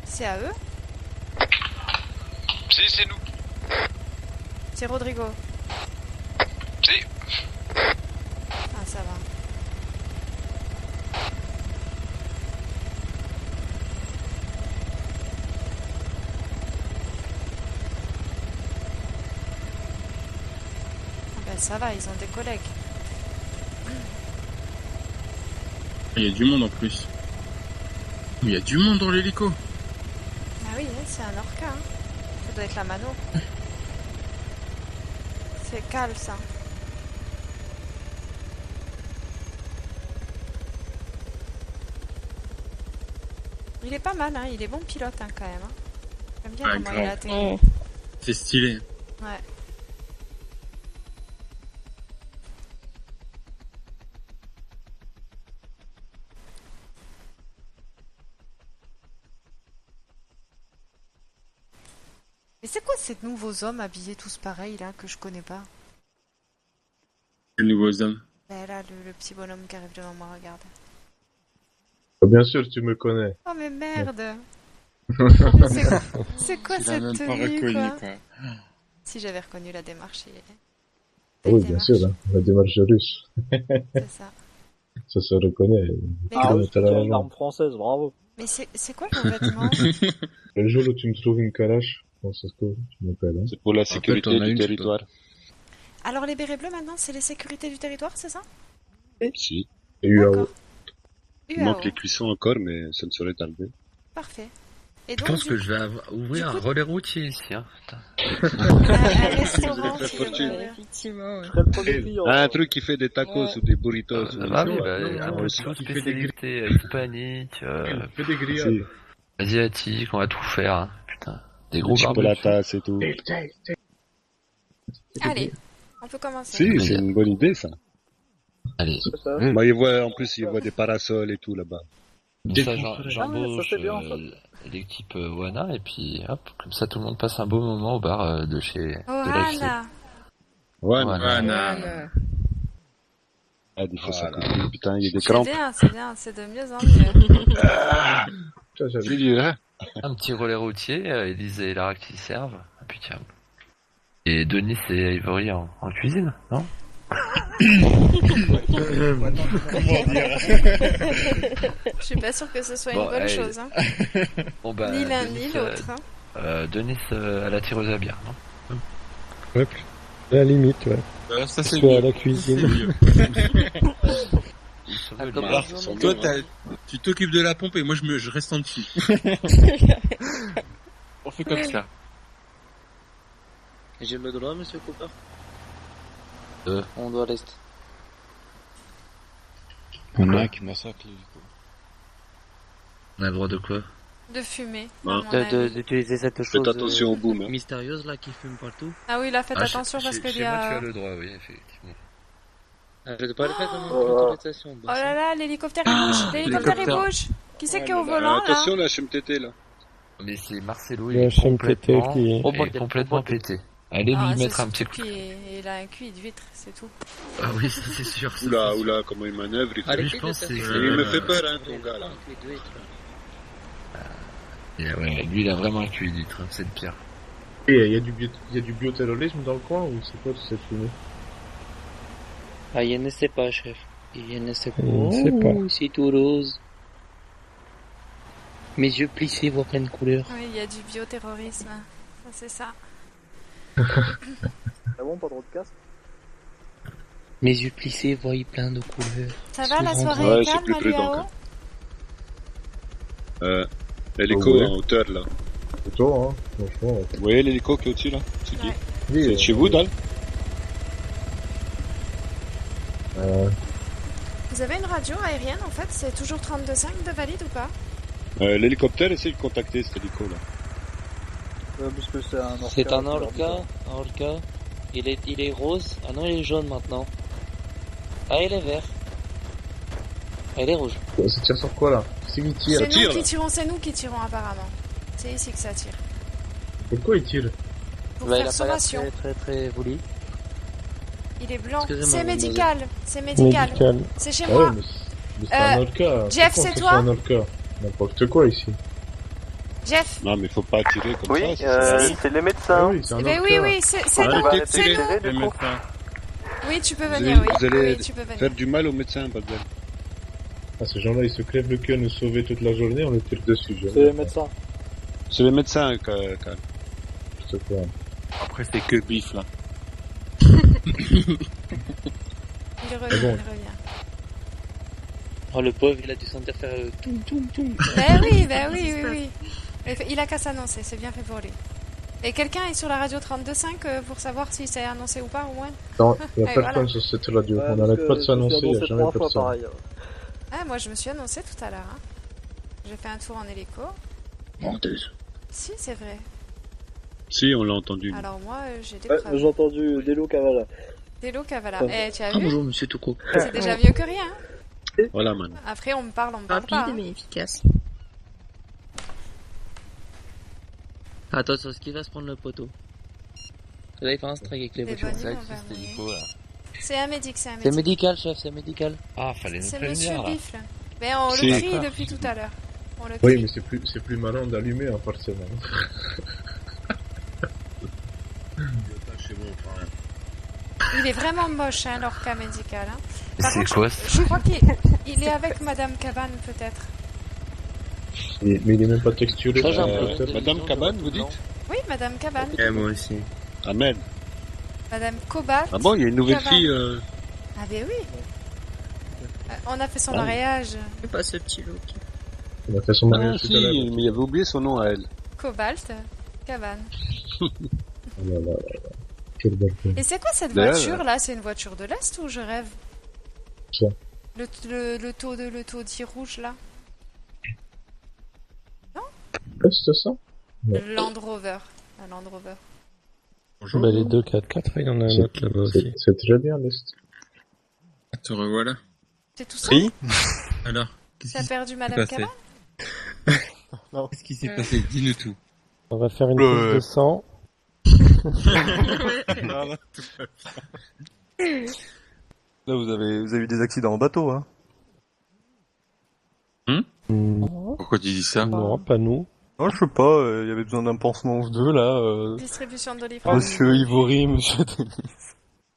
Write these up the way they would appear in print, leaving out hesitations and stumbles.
C'est à eux? Si, c'est nous. C'est Rodrigo. Si. Ah, ça va. Ah ben ça va, ils ont des collègues. Il y a du monde en plus. Il y a du monde dans l'hélico. Ah oui, c'est un orca. Hein. Ça doit être la mano. C'est calme ça. Il est pas mal, hein. Il est bon pilote hein, quand même. Hein. J'aime bien comment il a atterri. C'est stylé. Ouais. Mais c'est quoi ces nouveaux hommes habillés tous pareils là que je connais pas? Les nouveaux hommes. Ben là, le petit bonhomme qui arrive devant moi, regarde. Bien sûr, tu me connais. Oh mais merde. C'est quoi Tu l'as cette même pas tenue reconnu, quoi? quoi. Si j'avais reconnu la démarche. Oui, bien sûr, hein, la démarche russe. C'est ça. Ça se reconnaît. Ah oui, c'est une Littéralement. arme française, bravo. Mais c'est quoi le vêtement? Le jour où tu me trouves une calache, Francesco, tu m'appelles. Hein. C'est pour la sécurité on a du une, territoire. Alors les bérets bleus maintenant, c'est les sécurités du territoire, c'est ça? Si. Et UAO. D'accord. Il manque les UAO. cuissons encore, mais ça ne saurait tarder. Parfait. Et Je donc, pense du que coup, je vais ouvrir un relais routier ici. Hein. Putain. un restaurant, Vous allez faire si fortune. vous voulez. Effectivement, ouais. Je serais le premier client. Un truc qui fait des tacos ou des burritos. ou Ah des oui, choses. bah, un peu de qui fait des spécialité hispanique, Fais des grillades. asiatique, on va tout faire. Hein. Putain, des gros Des barbecues. chocolatas et tout. Allez, on peut commencer. Si, c'est une bonne idée, ça. Allez, C'est ça. Moi, en plus, il voit des parasols et tout, là-bas. comme ça Ah ouais, j'embauche ça, c'est bien, ça. l'équipe Wana et puis hop, comme ça tout le monde passe un beau moment au bar de chez de l'AFC. Ohana. Ouais, Voilà. Ah, des fois, ça coûte. Putain, il y a des C'est crampes. bien, c'est bien, c'est de mieux en mieux. C'est dur, hein. Un petit relais routier, Elise et Lara qui servent. Et puis tiens. Et Denis et Ivory en cuisine, non? Je suis pas sûr que ce soit Bon, une bonne allez. chose. Hein. Bon bah Ni l'un Denis, ni l'autre. Hein. Denis à la tireuse à bière, non? Ouais, à la limite, ouais. Ça c'est Soit à mieux. la cuisine. C'est mieux. Il se Ah, veut comme libre. Ah, les ça gens sent Toi, bien, hein. tu t'occupes de la pompe et moi je reste en dessous. On fait comme ça. J'ai le droit, monsieur Cooper? On doit à l'est. On a qui massacre l'hélico. a le droit de quoi? De fumer. Ouais. à mon avis. D'utiliser cette chose Faites attention au boom, hein. mystérieuse là qui fume partout. Ah oui, là, faites Ah, attention parce qu'il chez y moi, tu a. as le droit, oui, effectivement. Arrête pas le fait de Oh. mon autorisation. Oh là là, l'hélicoptère il bouge! L'hélicoptère il l'hélicoptère. bouge! Qui c'est qui est au volant là? Attention, la HMTT, là. Mais c'est Marcelo, Le il est HMTT complètement, qui- il est Au bordel, complètement au bordel. pété. Allez Ah, lui c'est mettre un petit surtout coup. qu'il a un QI de vitre, c'est tout. Ah oui, ça, c'est sûr. ça, Oula, c'est sûr. oula, comment il manœuvre. Il, Arrêtez je de pense faire que ça. c'est- il me fait peur, hein, ton gars, là. Et, ouais, lui, il a vraiment un QI litre, c'est le pire. Et il y a du bioterrorisme dans le coin ou c'est quoi toute cette fumée? Ah, il ne sait pas, chef. Il ne sait pas. Il ne sait pas. Oh, c'est tout rose. Mes yeux plissés voient plein de couleurs. Oui, il y a du bioterrorisme. Ça, c'est ça. C'est bon, pas trop de casse? Mes yeux plissés voient plein de couleurs. Ça va, la Souvent. soirée Ouais, est c'est calme plus à prudent, l'UAO? L'hélico Oh, ouais. en hauteur, là. C'est toi, hein, franchement. Vous voyez l'hélico qui est au-dessus, là? C'est qui? Ouais. Oui, C'est chez vous, Dal? Vous avez une radio aérienne en fait? C'est toujours 32.5 de valide ou pas? L'hélicoptère, essaye de contacter cet hélico, là. Parce que c'est un orca. C'est un orca. Il est rose. Ah non, il est jaune maintenant. Ah, il est vert. Ah, il est rouge. Ça tire sur quoi là? C'est qui tire? C'est nous qui tirons apparemment. C'est ici que ça tire. Pourquoi il tire? Pour Bah, il faire a pas l'air sommation. très voulu. Il est blanc. Excusez-moi, C'est mademoiselle. médical. C'est médical. Médical. C'est chez Ah moi. ouais, mais c'est un orca. Jeff, Pourquoi c'est que toi? un orca? N'importe quoi ici. Jeff. Non, mais faut pas tirer comme Oui, ça. Si c'est les médecins. oui, c'est un Eh docteur. oui, oui, c'est Ah, nous. t'es C'est tiré, nous. les médecins. Oui, tu peux Vous venir, allez, oui. vous allez Oui, tu peux venir. faire du mal aux médecins, bordel. Ah, ces gens-là, ils se crèvent le cœur, nous sauver toute la journée, on les tire dessus. C'est les médecins. C'est les médecins, Cal. C'est quoi? Après, c'est que bif, là. Il revient, bon. il revient. Oh, le pauvre, il a dû sentir faire toum toum toum. Ben oui, oui. Il a qu'à s'annoncer, c'est bien fait pour lui. Et quelqu'un est sur la radio 32.5 pour savoir si c'est annoncé ou pas, au moins? Non, il n'y a Et personne voilà. sur cette radio. Ouais, On parce n'arrête que pas de je s'annoncer, me suis il n'y a annoncé jamais 3 fois, personne. pareil. Ah, moi je me suis annoncé tout à l'heure. Hein. J'ai fait un tour en hélico. Menteuse. Si, c'est vrai. Si, on l'a entendu. Alors moi, j'ai des Ouais, preuves. j'ai entendu Delo Cavala. Délo Cavala. Ouais. Eh, tu as Ah, vu? bonjour, monsieur Toko. C'est déjà mieux que rien. Hein. Voilà, man. Après, on me parle pas. Hein. mais efficace. Attention, ce qui va se prendre le poteau. Vous allez faire un strike avec les Les voitures. bonnes Ça nuits, on va existe, mourir. hélico, là. C'est un médic, C'est médical, chef, c'est médical. Ah, fallait nous C'est prévenir, monsieur là. Bifle. Mais on Si. le crie D'accord. depuis tout à l'heure. On le Oui, crie. mais c'est plus malin d'allumer, hein, forcément. Il est vraiment moche, hein, leur cas médical. Hein. Par C'est contre, quoi, je crois qu'il est avec Madame Cabane, peut-être. Mais il est même pas texturé. Ça, j'ai un Euh, problème de Madame vision, Cabane, je vous vois tout dites? Oui, Madame Cabane. Et moi aussi. Amen. Madame Cobalt. Ah bon, il y a une nouvelle Cabane. fille. Ah ben oui. On a fait son Ah oui. mariage. C'est pas ce petit look. On a fait son Ah, mariage si, tout à l'heure. mais il avait oublié son nom à elle. Cobalt. Cabane. Oh là là là là. Quel bordel. Et c'est quoi cette D'ailleurs, voiture là? C'est une voiture de l'Est ou je rêve? Tiens. Le taudis rouge là? Ouais, c'est ça? Ouais. Le Land Rover. Un Land Rover. Bonjour. Bah, les 2-4-4, il y en a un C'est- autre là-bas aussi. C'est très bien, l'Est. Te revoilà. C'est tout ça? Oui. Alors, qu'est-ce T'as qui perdu s'est Madame passé? Cabane? Qu'est-ce qui s'est passé? Dis-nous tout. On va faire une prise de sang. Non, non, tout va bien. Là, vous avez eu des accidents en bateau, hein. Pourquoi tu dis ça? Non, pas nous. Oh, je sais pas, il y avait besoin d'un pansement ou deux, là. Distribution de doliprane. Monsieur Ivory, monsieur Denis.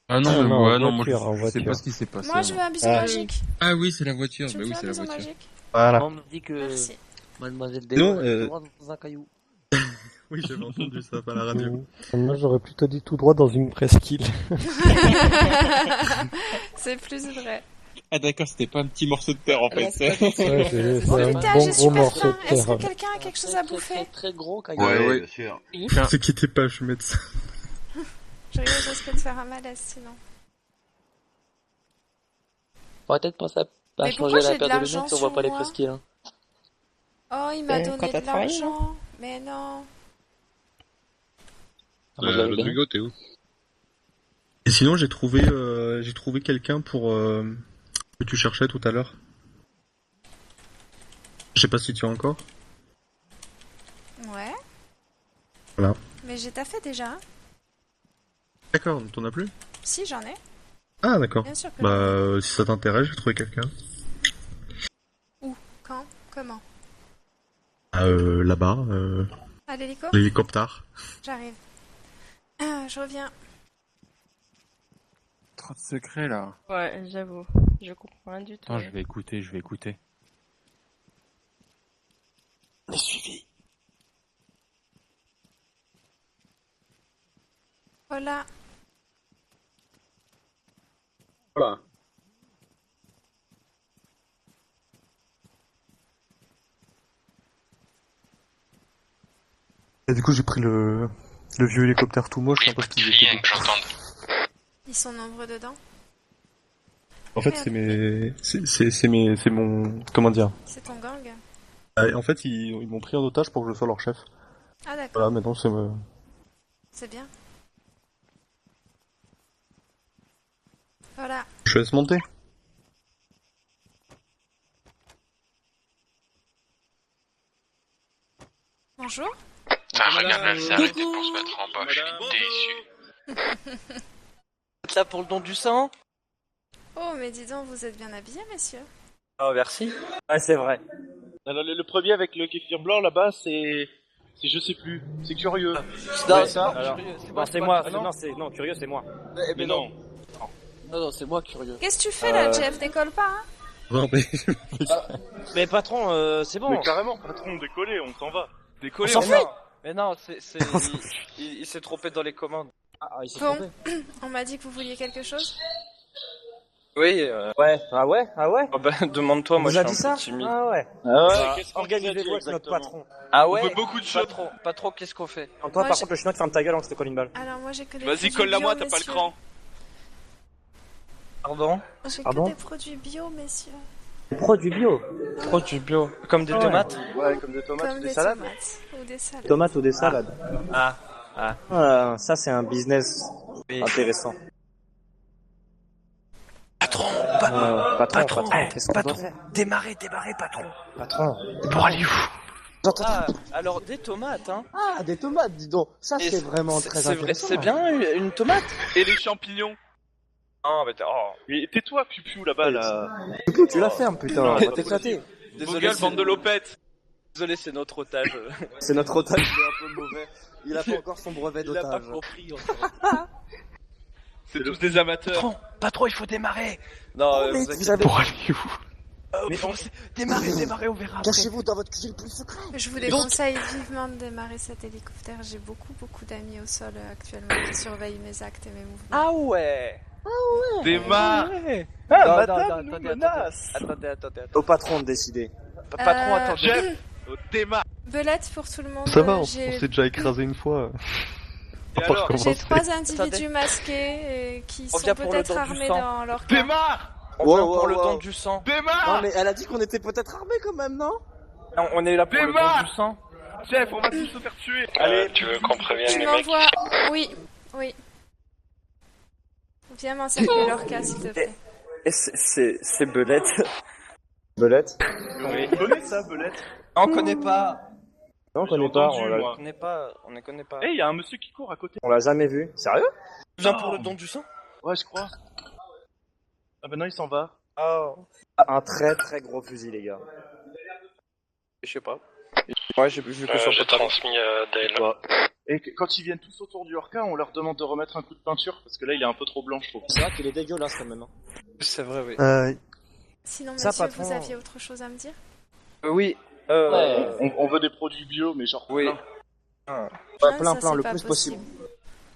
Ah non, Ah mais non, ouais, en non, moi voiture, en je sais voiture. pas ce qui s'est passé. Moi je veux un bisou Ah. magique. Ah oui, c'est la voiture. Tu Bah me oui, fais c'est un la bisou voiture. magique? Voilà. On me dit que Merci. Mademoiselle Non, Délo est droit dans un caillou. Oui, j'avais entendu ça par la radio. Moi, j'aurais plutôt dit tout droit dans une presqu'île. C'est plus vrai. Ah d'accord, c'était pas un petit morceau de terre en fait. Ouais, c'est Oh un putain, bon j'ai gros super morceau faim. de Est-ce que terre. quelqu'un a quelque chose à bouffer? Très gros caillou. Ouais, bien sûr. Ne vous inquiétez pas, je suis médecin. Je risque de faire un malaise sinon. Faudrait peut-être penser à Mais changer pourquoi la j'ai de paire de l'argent lunettes si on sur voit pas les moi presqu'îles. Hein. Oh, il m'a quand donné t'as de travaillé, l'argent. Mais non. Ah, moi, je l'avais gagné. Rodrigo, t'es où? Et sinon, j'ai trouvé quelqu'un pour que tu cherchais tout à l'heure. Je sais pas si tu as encore. Ouais. Voilà. Mais j'ai taffé déjà. Hein. D'accord, t'en as plus? Si, j'en ai. Ah d'accord. Bien sûr que Bah, j'en ai. si ça t'intéresse, j'ai trouvé quelqu'un. Où? Quand? Comment? Ah, là-bas, À l'hélico? l'hélicoptère. J'arrive. Je reviens. Trop de secrets là. Ouais, j'avoue. Je comprends rien du tout. Attends, je vais écouter. On est suivi. Voilà. Voilà. Et du coup, j'ai pris le vieux hélicoptère tout moche, Oui, parce petit qu'il rien était que j'entende. Ils sont nombreux dedans. En fait, c'est mon, comment dire. C'est ton gang. En fait, ils m'ont pris en otage pour que je sois leur chef. Ah d'accord. Voilà, maintenant c'est C'est bien. Voilà. je laisse monter. Bonjour. Ça regarde là, s'est arrêté pour se mettre en bas, je suis déçu. Vous êtes là pour le don du sang? Oh, mais dis donc, vous êtes bien habillés, messieurs. Oh, merci. Ouais, c'est vrai. Alors, le premier avec le kéfir blanc là-bas, c'est Si je sais plus, c'est curieux. Non, ça, alors. Non, c'est moi. Non, curieux, c'est moi. Mais non. Non, c'est moi curieux. Qu'est-ce que tu fais là, Jeff? Décolle pas, hein? Non, mais... Mais patron, c'est bon. Mais carrément, patron, décollez, on s'en va. Décollez, On s'en fout. Mais non, il s'est trompé dans les commandes. Ah, il s'est Bon, trompé. on m'a dit que vous vouliez quelque chose. Oui, Ouais, ah ouais. oh bah, demande-toi, moi Vous je a suis dit un ça? peu timide. Ah ouais. qu'est-ce qu'on Organisez-vous vous a dit avec notre exactement patron. Ah On ouais? veut beaucoup de choses. Patron, qu'est-ce qu'on fait? Toi, Moi, par contre, le chinois qui ferme ta gueule avant que je te colle une balle. Alors moi j'ai que des Vas-y, produits colle-la moi, bio, t'as pas le messieurs. cran. Pardon? J'ai Pardon que des produits bio, messieurs. Produits bio. Produits bio. Comme des tomates? Ouais, comme des tomates Comme ou des des salades. tomates ou des salades. Tomates ou des salades. Ah. Ça, c'est un business intéressant. Patron, qu'est-ce qu'on doit faire? Démarrez, patron. Patron. Pour aller où? Ah, alors des tomates, hein. Ah, des tomates, dis donc. Ça, Et c'est vraiment très intéressant. C'est bien une tomate? Et les champignons. Ah, mais mais tais-toi, Pupiou, là-bas, là. Tu la fermes, putain. On va t'éclater. Vos gueules, bande de lopettes. Désolé, c'est notre otage. C'est notre otage, il est un peu mauvais. Il a pas encore son brevet Il a pas d'otage. compris, C'est tous des amateurs. Patron, il faut démarrer. Non, Mais vous avez... Pour aller où? mais démarrer, on verra après. Cachez-vous dans votre cuisine plus secret. Je vous déconseille vivement de démarrer cet hélicoptère. J'ai beaucoup d'amis au sol actuellement qui surveillent mes actes et mes mouvements. Ah ouais. Démarre. Madame nous menace. Attendez. Au patron de décider. Patron, attendez. Jeff, démarre. Belette pour tout le monde. Ça va, on j'ai s'est déjà écrasé une fois. Et On va alors j'ai recommencer. 3 individus masqués qui On sont vient pour le peut-être don du armés sang. dans leur camp. Démarre. On vient pour le don du sang. Démarre. Non, mais elle a dit qu'on était peut-être armés quand même, non? On est là pour le Démarre. don du sang. Jeff, on va tous se faire tuer. Allez, tu veux qu'on prévienne Tu les mecs? m'envoies... Oui. Viens m'encercler leur cas, s'il te plaît. Et c'est Belette. Belette? Oui. On connaît ça, Belette. On connaît pas. Non, on J'ai connaît pas, entendu, moi. On ne connaît pas. Eh, y a un monsieur qui court à côté. on l'a jamais vu. Sérieux? Tu viens pour le don du sang? Ouais, je crois. Ah bah non, il s'en va. Oh. Un très très gros fusil, les gars. Je sais pas. Ouais, j'ai vu que sur J'ai le pantalon. transmis à Dale. Et quand ils viennent tous autour du Orca, on leur demande de remettre un coup de peinture, parce que là, il est un peu trop blanc, je trouve. C'est vrai qu'il est dégueulasse quand même. C'est vrai, oui. Sinon, Ça, monsieur, patron. vous aviez autre chose à me dire? Oui. On veut des produits bio, mais genre Oui. plein. Ouais, Non, plein, ça, plein, c'est le pas plus possible.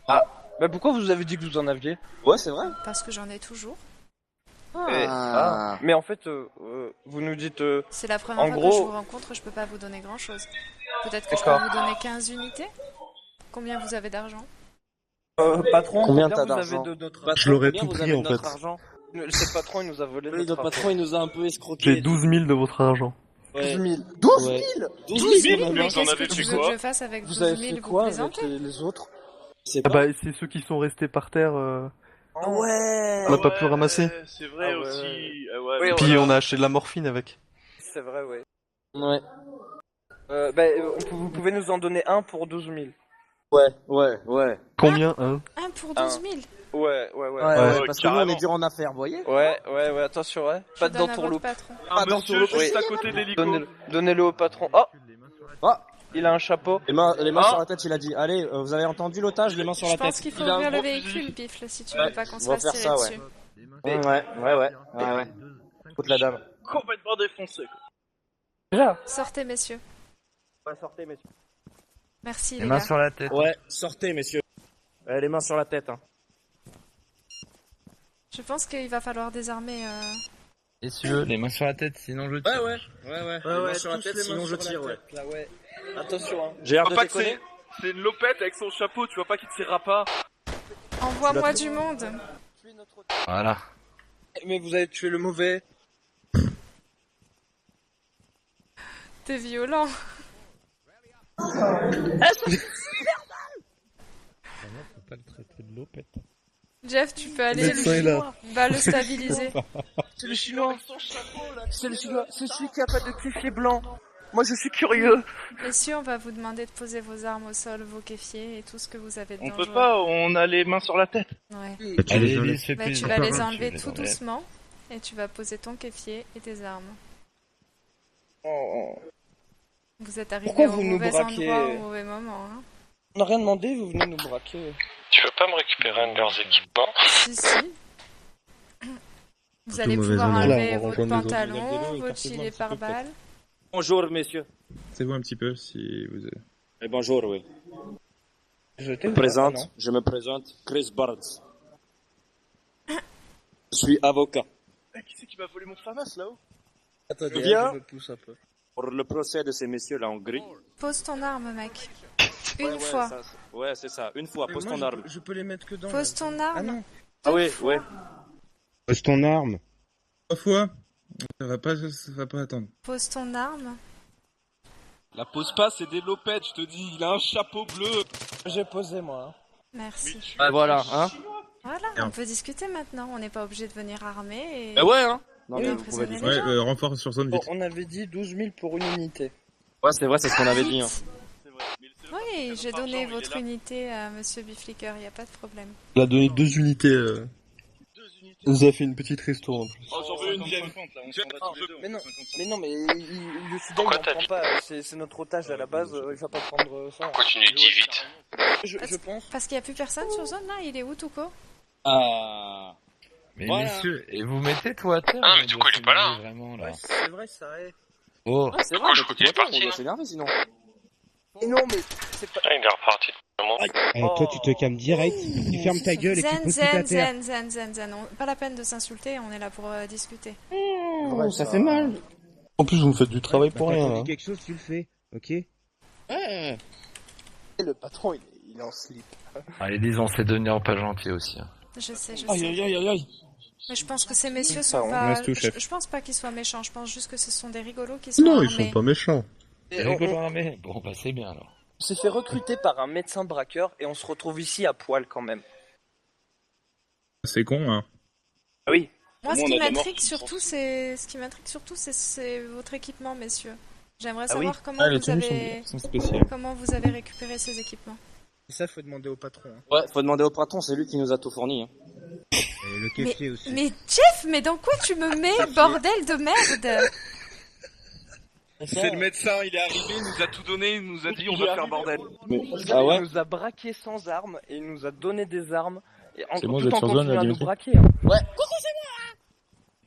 Bah pourquoi vous avez dit que vous en aviez? Ouais, c'est vrai. Parce que j'en ai toujours. Mais en fait, vous nous dites... C'est la première En fois gros- que je vous rencontre, je peux pas vous donner grand chose. Peut-être que je peux D'accord. vous donner 15 unités? Combien vous avez d'argent? patron, Combien vous t'as avez d'argent? de notre Je l'aurais Combien tout vous pris, avez en de notre fait. argent? C'est le patron, il nous a volé Oui, notre notre patron, il nous a un peu escroqué. J'ai 12 000 de votre argent. 12 000. 12 Ouais. 000 12 12 000, 000 mais Mais vous en qu'est-ce que avez tu fait veux que quoi? je fasse avec Vous 12 avez 000? fait Vous quoi avec plaisantez? les autres? C'est Ah pas... bah, c'est ceux qui sont restés par terre. Ah ouais. On n'a pas pu ramasser. C'est vrai Ah ouais. aussi. Ah ouais, Oui, mais Puis voilà. on a acheté de la morphine avec. C'est vrai, ouais. Ouais. Vous pouvez nous en donner un pour 12 000. Ouais. Combien, hein? 1 pour 12 000? Ouais. Parce que nous, on est dur en affaires, vous voyez? Ouais, attention, ouais. Je Pas de dents donne à sur votre l'eau. patron. Un dans monsieur ton- juste oui. à côté de l'hélico. Donnez-le au patron. Oh, Ah, il a un chapeau. les mains Ah. sur la tête, il a dit. Allez, vous avez entendu l'otage, les mains sur Je la tête. pense qu'il faut Il a un ouvrir le gros véhicule, fusil. Bifle, si tu Ouais, veux pas qu'on se on va fasse faire tirer ça, dessus. Ouais. Écoute la dame. Complètement défoncé. quoi. Déjà. Sortez, messieurs. Ouais, sortez, messieurs. Merci, Les les mains gars. sur la tête. Ouais, sortez, messieurs. Les mains sur la tête, hein. Je pense qu'il va falloir désarmer... Messieurs, les mains sur la tête, sinon je tire. Ouais, les mains sur la tête, sinon je tire, ouais. Là, ouais. Attention, hein. J'ai l'air Tu de vois pas que déconner. c'est une lopette avec son chapeau, tu vois pas qu'il tirera pas. Envoie-moi du monde. Voilà. Mais vous avez tué le mauvais. T'es violent. pas le traiter de lopette. Jeff, tu peux aller Médecin est là. Va le stabiliser. C'est le chinois. C'est le chinois. C'est celui qui a pas de kéfier blanc. Moi, je suis curieux. Messieurs, on va vous demander de poser vos armes au sol, vos kéfiers et tout ce que vous avez de On dangereux. peut pas, on a les mains sur la tête. Ouais. Allez, Elise, fais Bah, plus. tu vas les enlever Tu tout les enlèves. doucement et tu vas poser ton kéfier et tes armes. Oh. Vous êtes arrivé Pourquoi au vous nous mauvais braquez? endroit au mauvais moment. Hein. On n'a rien demandé, vous venez nous braquer. Tu veux pas me récupérer un de leurs équipements? Si. Vous allez mauvais pouvoir endroit. enlever Là, on va votre rejoindre les autres. pantalon, votre gilet pare-balles. Bonjour, messieurs. C'est vous un petit peu si vous avez... Et bonjour, oui. Je me présente, Chris Barnes. Je suis avocat. Qui c'est qui m'a volé mon FAMAS là-haut? Attendez, Viens. je me pousse un peu. Pour le procès de ces messieurs-là en gris. Pose ton arme, mec. Ouais, Une fois. Ouais, c'est ça. Une fois, pose ton arme. Je peux les mettre que dans... Pose ton arme. Ah non. Ah oui, ouais. Pose ton arme. 3 fois. Ça va pas attendre. Pose ton arme. La pose pas, c'est des lopettes, je te dis. Il a un chapeau bleu. J'ai posé, moi. Merci. Ah, voilà, hein. Voilà, on peut discuter maintenant. On n'est pas obligé de venir armé et... Ouais, hein. Non, et mais emprisonner les gens. Ouais, renfort sur zone Bon, vite. on avait dit 12 000 pour une unité. Ouais, c'est vrai, c'est ce qu'on avait dit. Hein. C'est vrai. Mais c'est le Oui, patron, j'ai le donné sergent, il est votre là. unité à Monsieur Biflicker, il n'y a pas de problème. Il a donné 2 unités. 2 unités. Il nous a fait une petite ristourne en plus. Oh, j'en veux une deuxième. Là, on s'en va tous les deux. Mais non, 50-50. mais non, mais le Sudai, Pourquoi il t'as en dit- prend pas. C'est notre otage à la base, il va pas prendre ça. Pourquoi tu nous dis vite? Je pense. Parce qu'il n'y a plus personne sur zone là, il est où Touko? Ah. Mais Voilà. messieurs, et vous mettez tout à terre? Ah, mais du coup, il est pas là, hein. Vraiment, là. C'est vrai, ça est. Oh, Ah, c'est Pourquoi vrai, je mais crois qu'il est toi, parti, on doit non s'énerver sinon. Et non, mais c'est pas. Ah, il est reparti. Toi, tu te calmes direct, tu fermes ta gueule et tu Zen, poses tout à zen, terre. zen. Pas la peine de s'insulter, on est là pour discuter. Ça fait mal. En plus, vous me faites du travail pour Quand rien, on là. dit quelque chose, tu le fais, ok? Et le patron, il est en slip. allez, disons, c'est devenir pas gentil aussi. Hein. Je sais. Aïe. Mais je pense que ces messieurs Ça, sont on pas... laisse tout, chef. Je pense pas qu'ils soient méchants, je pense juste que ce sont des rigolos qui sont Non, ils armés. sont pas méchants. Et Rigolo armé. Bon, bah c'est bien alors. on s'est fait recruter par un médecin braqueur et on se retrouve ici à poil quand même. C'est con, hein. Ah oui. Moi, Au ce moins, qui on a des morts m'intrigue qui surtout, c'est votre équipement, messieurs. J'aimerais Ah oui. savoir comment Ah, les vous tenues avez... sont spéciales. Comment vous avez récupéré ces équipements. Ça, faut demander au patron. Hein. Ouais, faut demander au patron, c'est lui qui nous a tout fourni. Hein. Et le caissier aussi. Mais Jeff, mais dans quoi tu me mets, bordel de merde? C'est le médecin, il est arrivé, il nous a tout donné, il nous a dit on va faire bordel. Ah ouais. Il nous a braqué sans armes et il nous a donné des armes. Et C'est bon, tout vous êtes en sur zone, continuant la à nous limite. braquer. Hein. Ouais.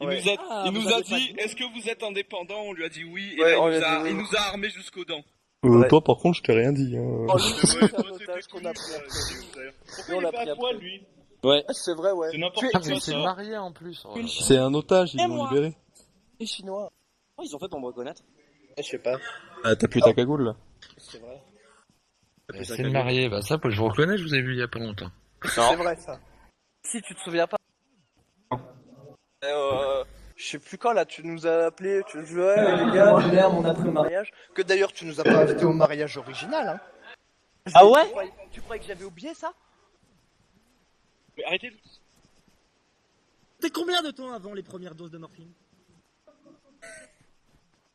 Il nous a dit est-ce que vous êtes indépendant? On lui a dit oui, et Ouais, là, on lui a dit oui. il nous a armés jusqu'aux dents. Ouais. Toi, par contre, je t'ai rien dit. Hein. Oh, lui, c'est un Toi, otage c'était qu'on a cool, pris après. c'est où, d'ailleurs? Pourquoi On il l'a est pas pris à poil, après. lui? Ouais. Ah, c'est vrai, ouais. C'est n'importe Tu es- Ah, quoi, mais c'est ça. marié en plus. Oh là là. C'est un otage, ils Et l'ont moi libéré. Les Chinois. Oh, ils ont fait pour me reconnaître. Je sais pas. Ah, t'as plus ta cagoule, là. C'est vrai. C'est le marié. Bah ça, je vous reconnais, je vous ai vu il y a pas longtemps. C'est vrai, ça. Si tu te souviens pas. Je sais plus quand là, tu nous as appelé, tu nous dis ouais les gars, on est à mon après-mariage. Que d'ailleurs tu nous as pas invité au mariage original, hein. Ah ouais? Tu croyais que j'avais oublié ça? Mais arrêtez. T'es combien de temps avant les premières doses de morphine?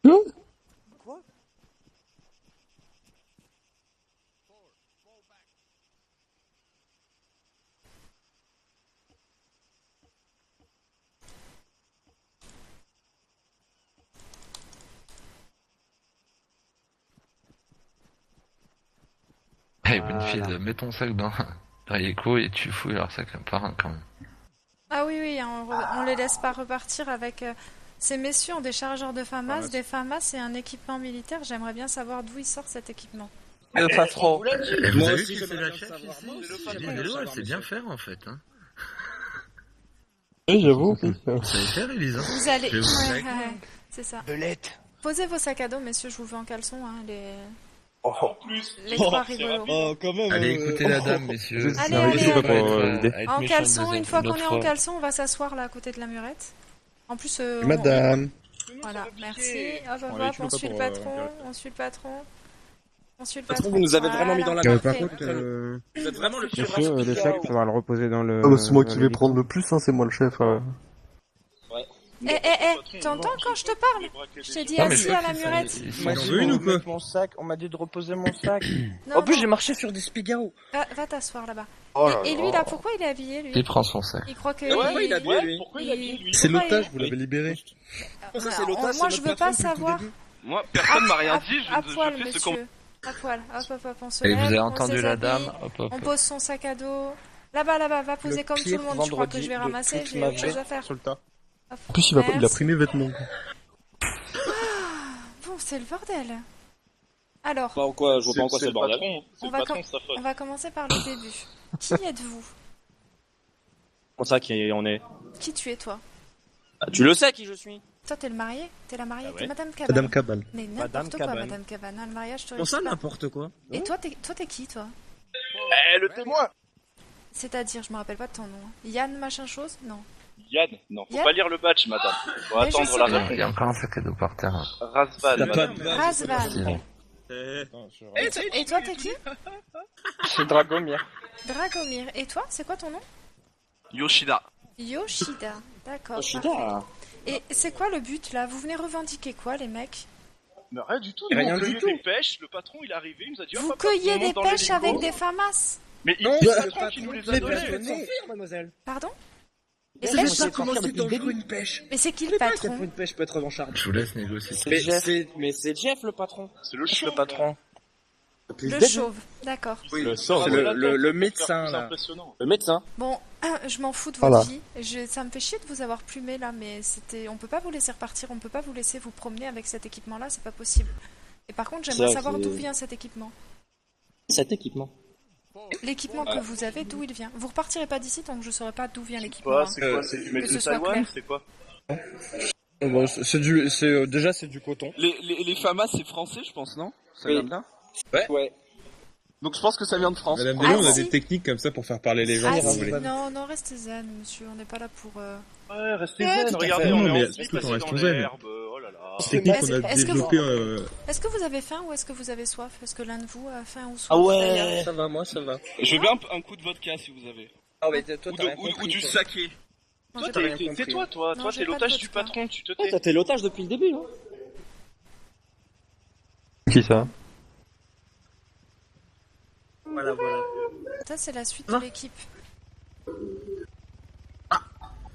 Quoi? Hey, Winfield, mets ton sac dans l'écho et tu fouilles leur sac un par un quand même. Ah oui, on les laisse pas repartir avec... Ces messieurs ont des chargeurs de FAMAS, des FAMAS et un équipement militaire. J'aimerais bien savoir d'où il sort cet équipement. Le patron. Et vous Moi avez aussi, vu qui c'est j'aimerais la bien chef savoir. ici? Moi aussi, C'est j'aimerais Lilo, bien elle savoir, sait bien monsieur. faire en fait. Hein. Oui, j'avoue. Vous savez faire, Elisa? Vous allez... Je vais vous avec. Ouais, c'est ça. Belette. Posez vos sacs à dos, messieurs, je vous veux en caleçon, hein, Oh. les trois rigolos. Oh, quand même. Allez, écoutez la dame, messieurs. Allez, un risque, allez. quoi, pour l'idée. Être En méchant caleçon, une une fois qu'on autre est en fois. caleçon, on va s'asseoir là à côté de la murette. En plus, Madame. Voilà, merci. Hop, Bon, hop, allez, hop, tu on le suit pas le pour, patron, Gareth. on suit le patron. On suit le Patron, patron. vous nous avez vraiment mis dans la merde. Par Parfait. contre, Vous êtes vraiment le pire Monsieur, le sac, tu vas le reposer dans le... c'est moi qui vais prendre le plus, hein, c'est moi le chef. T'entends quand je te parle? Je t'ai dit Non, mais assis je à crois la qu'il murette. fallait- On m'a il dit en veut une de ou quoi? mettre mon sac, on m'a dit de reposer mon sac. Non, En plus, non. j'ai marché sur des Spigaro. Va t'asseoir là-bas. Oh là Et lui, là. là, pourquoi il est habillé, lui? Il prend son sac. Il croit que... Ouais, il a bien lui. Pourquoi il a dit, lui? C'est Pourquoi l'otage, vous l'avez libéré. Ça, c'est l'otage, Moi, c'est je notre veux pas patron depuis le tout savoir. début. Moi, personne m'a rien dit, À je poil, fais ce qu'on... monsieur. À poil. Hop, on se Et lève, vous avez on entendu se la déshabille, dame? Hop, hop, on hop. pose son sac à dos. Là-bas, va poser Le comme tout pire le monde. Je crois que je vais vendredi de ramasser, toute j'ai ma autre chose vie. à faire. Sur le tas. Hop. En plus, il a Merci. pris mes vêtements. Bon, c'est le bordel. Alors, Bah, quoi, je vois pas en quoi c'est le bordel. on va, on va commencer par le début. Qui êtes-vous? Comment ça, qui on est? Qui tu es, toi? Ah, tu le sais qui je suis? Toi, t'es le marié? T'es la mariée? Ah ouais. T'es Madame Cabane? Madame Cabane. Mais Madame n'importe quoi, Cabane. Madame Cabane. Hein, le mariage, te Comment ça, réussit pas. n'importe quoi? Et toi, t'es qui, toi? Le témoin. C'est-à-dire, je me rappelle pas de ton nom. Hein. Yann machin chose? Non. Yann? Non, faut Yann pas lire le badge, madame. Faut Mais je attendre sais la pas. réponse. Il y a encore un sac à dos par terre. Razvan, madame. Razvan. Stylé. Et toi, t'es qui? C'est Dragomir. Dragomir. Et toi, c'est quoi ton nom? Yoshida. Yoshida. D'accord. Yoshida. parfait. Et c'est quoi le but, là? Vous venez revendiquer quoi, les mecs? Mais rien du tout, Rien on du cueillait tout. des pêches, le patron il est arrivé, il nous a dit... Vous hop, hop, cueillez on des monte dans pêches l'hélico. avec des famas? Mais Non, c'est le le patron qui nous les a donnés. mademoiselle. Pardon? Les C'est pêches? pas comment c'est dangereux une pêche. Mais c'est qui le Pas patron? une pêche peut être revancharde. Je vous laisse négocier. Mais c'est Jeff le patron. C'est le chef, le patron. Le chauve. D'accord. Le C'est le médecin, là. Impressionnant. Le médecin. Bon, je m'en fous de Voilà. votre vie. Ça me fait chier de vous avoir plumé là, mais on peut pas vous laisser repartir, on peut pas vous laisser vous promener avec cet équipement-là, c'est pas possible. Et par contre, j'aimerais Ça, savoir c'est- d'où vient cet équipement. Cet équipement. L'équipement que vous avez, d'où il vient. Vous repartirez pas d'ici tant que je saurai pas d'où vient l'équipement. Quoi, hein. c'est quoi? C'est du que made ce in soit Taiwan? clair. C'est quoi? Déjà c'est du coton. Les FAMAS, c'est français, je pense, non? Ça Oui. vient de là? Ouais. Donc je pense que ça vient de France. Madame Ah, Delo, on a si. des techniques comme ça pour faire parler les gens, Ah si vous si, voulez. non, restez zen, monsieur, on n'est pas là pour... Ouais, restez tout à zen, fait. regardez, Non, on mais est est-ce ensuite que t'en passé restes dans zen l'herbe, oh là là. Technique qu'on a Est-ce que vous- développée. Est-ce que vous avez faim ou est-ce que vous avez soif? Est-ce que l'un de vous a faim ou soif? Ah ouais. Ça va, moi ça va. Je veux bien un coup de vodka si vous avez. Ah ouais, toi Ou, t'as rien ou compris. du toi. saké. Non, Toi, j'ai t'as rien t'es compris. toi, Non, toi j'ai t'es pas de l'otage du vodka. patron, tu te Ouais, tais. t'es l'otage depuis le début, hein. Qui ça? Voilà. Ça, c'est la suite Non. de l'équipe.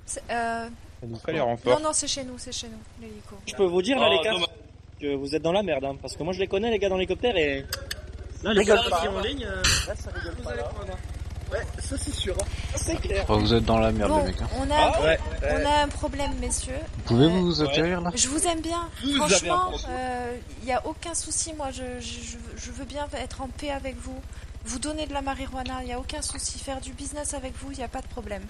C'est, Après les renforts. Non, c'est chez nous, l'hélico. Je peux vous dire, là, Oh, les gars, dommage. que vous êtes dans la merde, hein, parce que moi je les connais, les gars dans l'hélicoptère, et... Non, les gars pas. qui en ligne, vous allez prendre. Ouais, ça c'est sûr. C'est clair. Vous êtes dans la merde, Bon, les mecs. Hein. on a un problème, messieurs. Pouvez-vous vous atterrir là? Je vous aime bien. Vous avez un Franchement, problème. il n'y a aucun souci. Moi, je veux bien être en paix avec vous. Vous donner de la marijuana, il n'y a aucun souci. Faire du business avec vous, il n'y a pas de problème.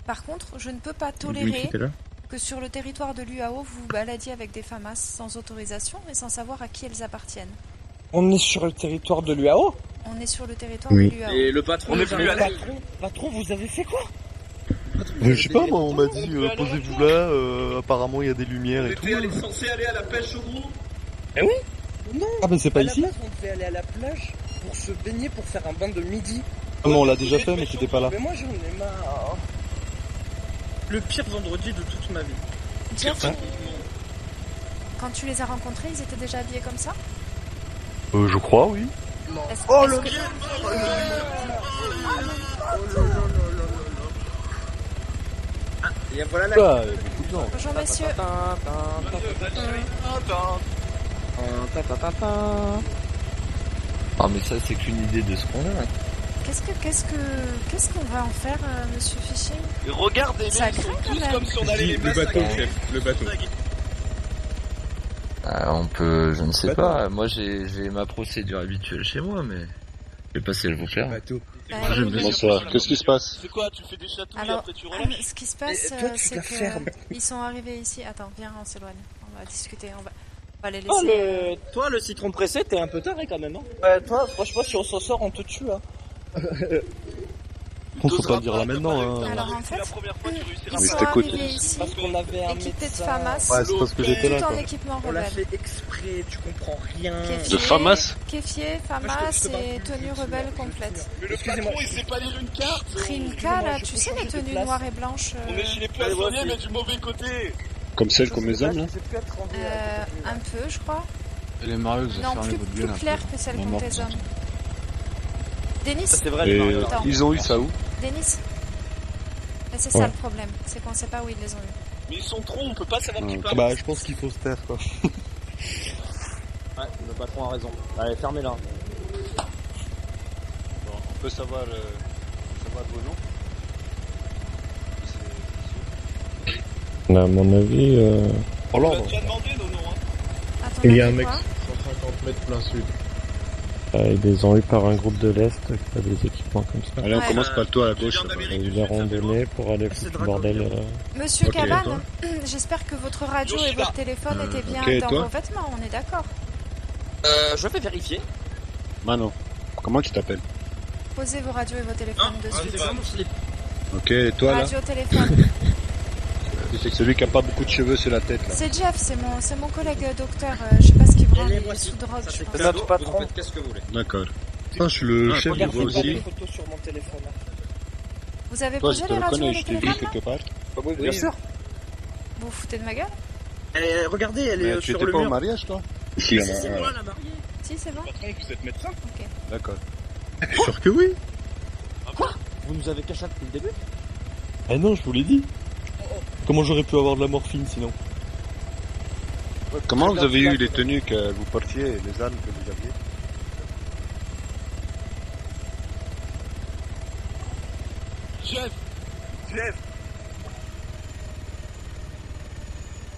Par contre, je ne peux pas tolérer Dimitri, t'es là? que sur le territoire de l'UAO, vous vous baladiez avec des FAMAS sans autorisation et sans savoir à qui elles appartiennent. On est sur le territoire de l'UAO. On est sur le territoire Oui. de l'UAO. Et le patron, On est plus à l'aise. Patron, vous avez fait quoi? Je sais pas, moi on m'a dit posez-vous là, apparemment il y a des lumières et tout. censé aller à la pêche au gros. Ah mais c'est pas À la ici? base, on devait aller à la plage pour se baigner, pour faire un bain de midi. Ah non, on l'a déjà fait mais t'étais pas là. Mais moi j'en ai marre. Le pire vendredi de toute ma vie. Jeff, quand tu les as rencontrés, ils étaient déjà habillés comme ça? Je crois, oui. Est-ce que- Et voilà la... Ah, il y a beaucoup de gens. Bonjour messieurs. Ah mais ça c'est qu'une idée de ce qu'on a. Qu'est-ce qu'on va en faire, monsieur Fishing? Et regardez, Ça ils sont craint, quand tous même. comme si on allait les Le massacrer. bateau, chef, le bateau. On peut, je ne sais pas. Moi j'ai ma procédure habituelle chez moi, mais je vais passer le vous faire. Bateau. Bonsoir, qu'est-ce qui se passe? C'est quoi, tu fais des chatouilles et Alors, après tu relâches? ce qui se passe, Et toi, tu c'est la que fermes. ils sont arrivés ici. Attends, viens, on s'éloigne. On va discuter. On va les laisser. Oh, toi, le citron pressé, t'es un peu taré quand même, hein. Toi, franchement, si on s'en sort, on te tue, hein. On faut pas le dire là maintenant. Hein. Alors en fait, la première fois que tu réussiras ils Mais sont c'était cool. arrivés ici, Parce qu'on avait un équipés de médecin... FAMAS, Ouais, c'est parce que j'étais là tout en quoi. équipement On l'a rebelle. fait exprès, tu comprends rien. De FAMAS? Kéfier, FAMAS et tenue rebelle complète. Mais le Excusez-moi. patron, il sait pas lire une carte. Trinka, là, je tu peux sais, les changer de tenues place. noires et blanches. On est chez les poissonniers, mais du mauvais côté. Comme celle qu'on mes hommes là? Un peu, je crois. Les Mario, vous Non, plus clair que celle qu'ont tes hommes. Denis, Ça, c'est vrai, Et les Mario. Attends. ils ont eu ça où? Denis. Et c'est ça le problème, c'est qu'on sait pas où ils les ont eu. Mais ils sont trop, on peut pas savoir qui parle. Bah je pense qu'il faut se taire quoi. patron a raison. Allez, fermez-la. Bon, on peut savoir vos noms? À mon avis, Pour l'ordre. déjà demandé nos noms, hein. Attends, Il y a un quoi mec 150 mètres plein sud. ils les ont eu par un groupe de l'Est qui a des équipements comme ça. Allez, on Ouais. commence par toi à la gauche. Et ils leur ont donné pour aller foutre le bordel. Monsieur Ok, Cabane, toi j'espère que votre radio et Yoshida. votre téléphone étaient bien ok, et dans toi vos vêtements, on est d'accord. Je vais vérifier. Mano, comment tu t'appelles? Posez vos radios et vos téléphones dessus. C'est vraiment slip. Ok, et toi là? Radio, téléphone. C'est que celui qui a pas beaucoup de cheveux sur la tête là. C'est Jeff, c'est mon collègue docteur. Je sais pas ce qu'il branle, il est sous drogue, je pense. Notre patron. Qu'est-ce que vous voulez? D'accord. Putain, je suis le chef du Regarde, groupe j'ai pas aussi. de photos sur mon téléphone. Vous avez Toi, posé je te les radios et reconnais, les je t'ai vu téléphones là? quelque part. Oui, bien sûr. Vous vous foutez de ma gueule? Regardez, elle Mais est tu sur étais le pas au mur. mariage toi? Ici, là, C'est moi la mariée. Si, c'est bon? Patron, vous êtes médecin? Ok. D'accord. Sûr que oui. Vous nous avez caché depuis le début? Ah non, je vous l'ai dit. Comment j'aurais pu avoir de la morphine sinon? Comment vous avez eu les tenues que vous portiez et les armes que vous aviez? Jeff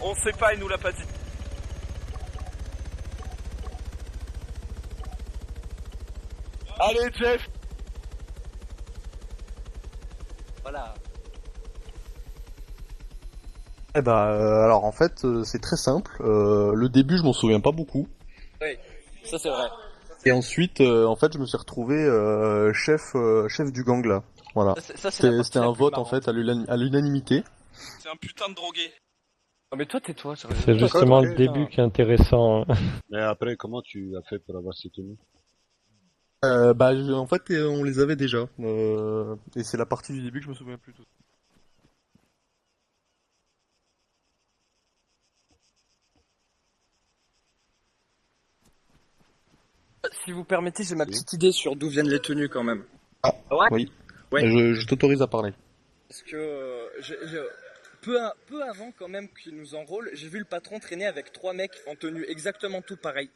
On sait pas, il nous l'a pas dit. Allez, Jeff Voilà. Eh bah, alors en fait, c'est très simple. Le début, je m'en souviens pas beaucoup. Oui, ça c'est vrai. Et ensuite, en fait, je me suis retrouvé chef du gang là. Voilà. Ça, c'est la partie C'était la un plus vote en marrante. fait à l'unanimité. C'est un putain de drogué. Oh, mais toi, tais-toi, sérieux. C'est justement ok, le début qui est intéressant. Hein. Mais après, comment tu as fait pour avoir ces tenues? En fait, on les avait déjà. Et c'est la partie du début que je me souviens plus. Si vous permettez, j'ai ma petite idée sur d'où viennent les tenues quand même. Ah, Ouais. oui. Ouais. Je t'autorise à parler. Parce que peu avant quand même qu'il nous enrôle, j'ai vu le patron traîner avec 3 mecs en tenue exactement tout pareil.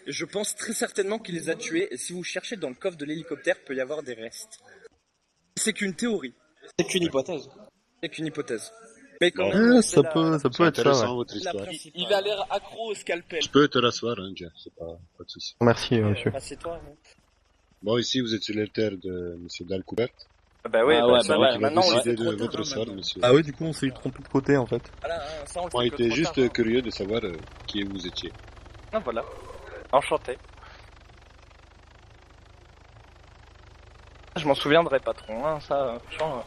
Et je pense très certainement qu'il les a tués. Et si vous cherchez dans le coffre de l'hélicoptère, peut y avoir des restes. C'est qu'une théorie. C'est qu'une hypothèse. C'est qu'une hypothèse. Mais quand même, ça peut être ça. Intéressant Ouais. votre histoire. Il a l'air accro au scalpel. Je peux te rasseoir, hein, Jeff, c'est pas de souci. Merci, monsieur. C'est toi. Bon, ici, vous êtes sur les terres de monsieur Dalcoubert. Bah oui, c'est lui qui va maintenant on le décider sait de trop tard, votre hein, sort, maintenant. monsieur. Ah oui, du coup, on s'est trompé de côté en fait. Voilà, ça on le Moi, sait j'étais que trop juste tard, curieux de savoir qui vous étiez. Ah voilà. Enchanté. Je m'en souviendrai, patron, hein, ça.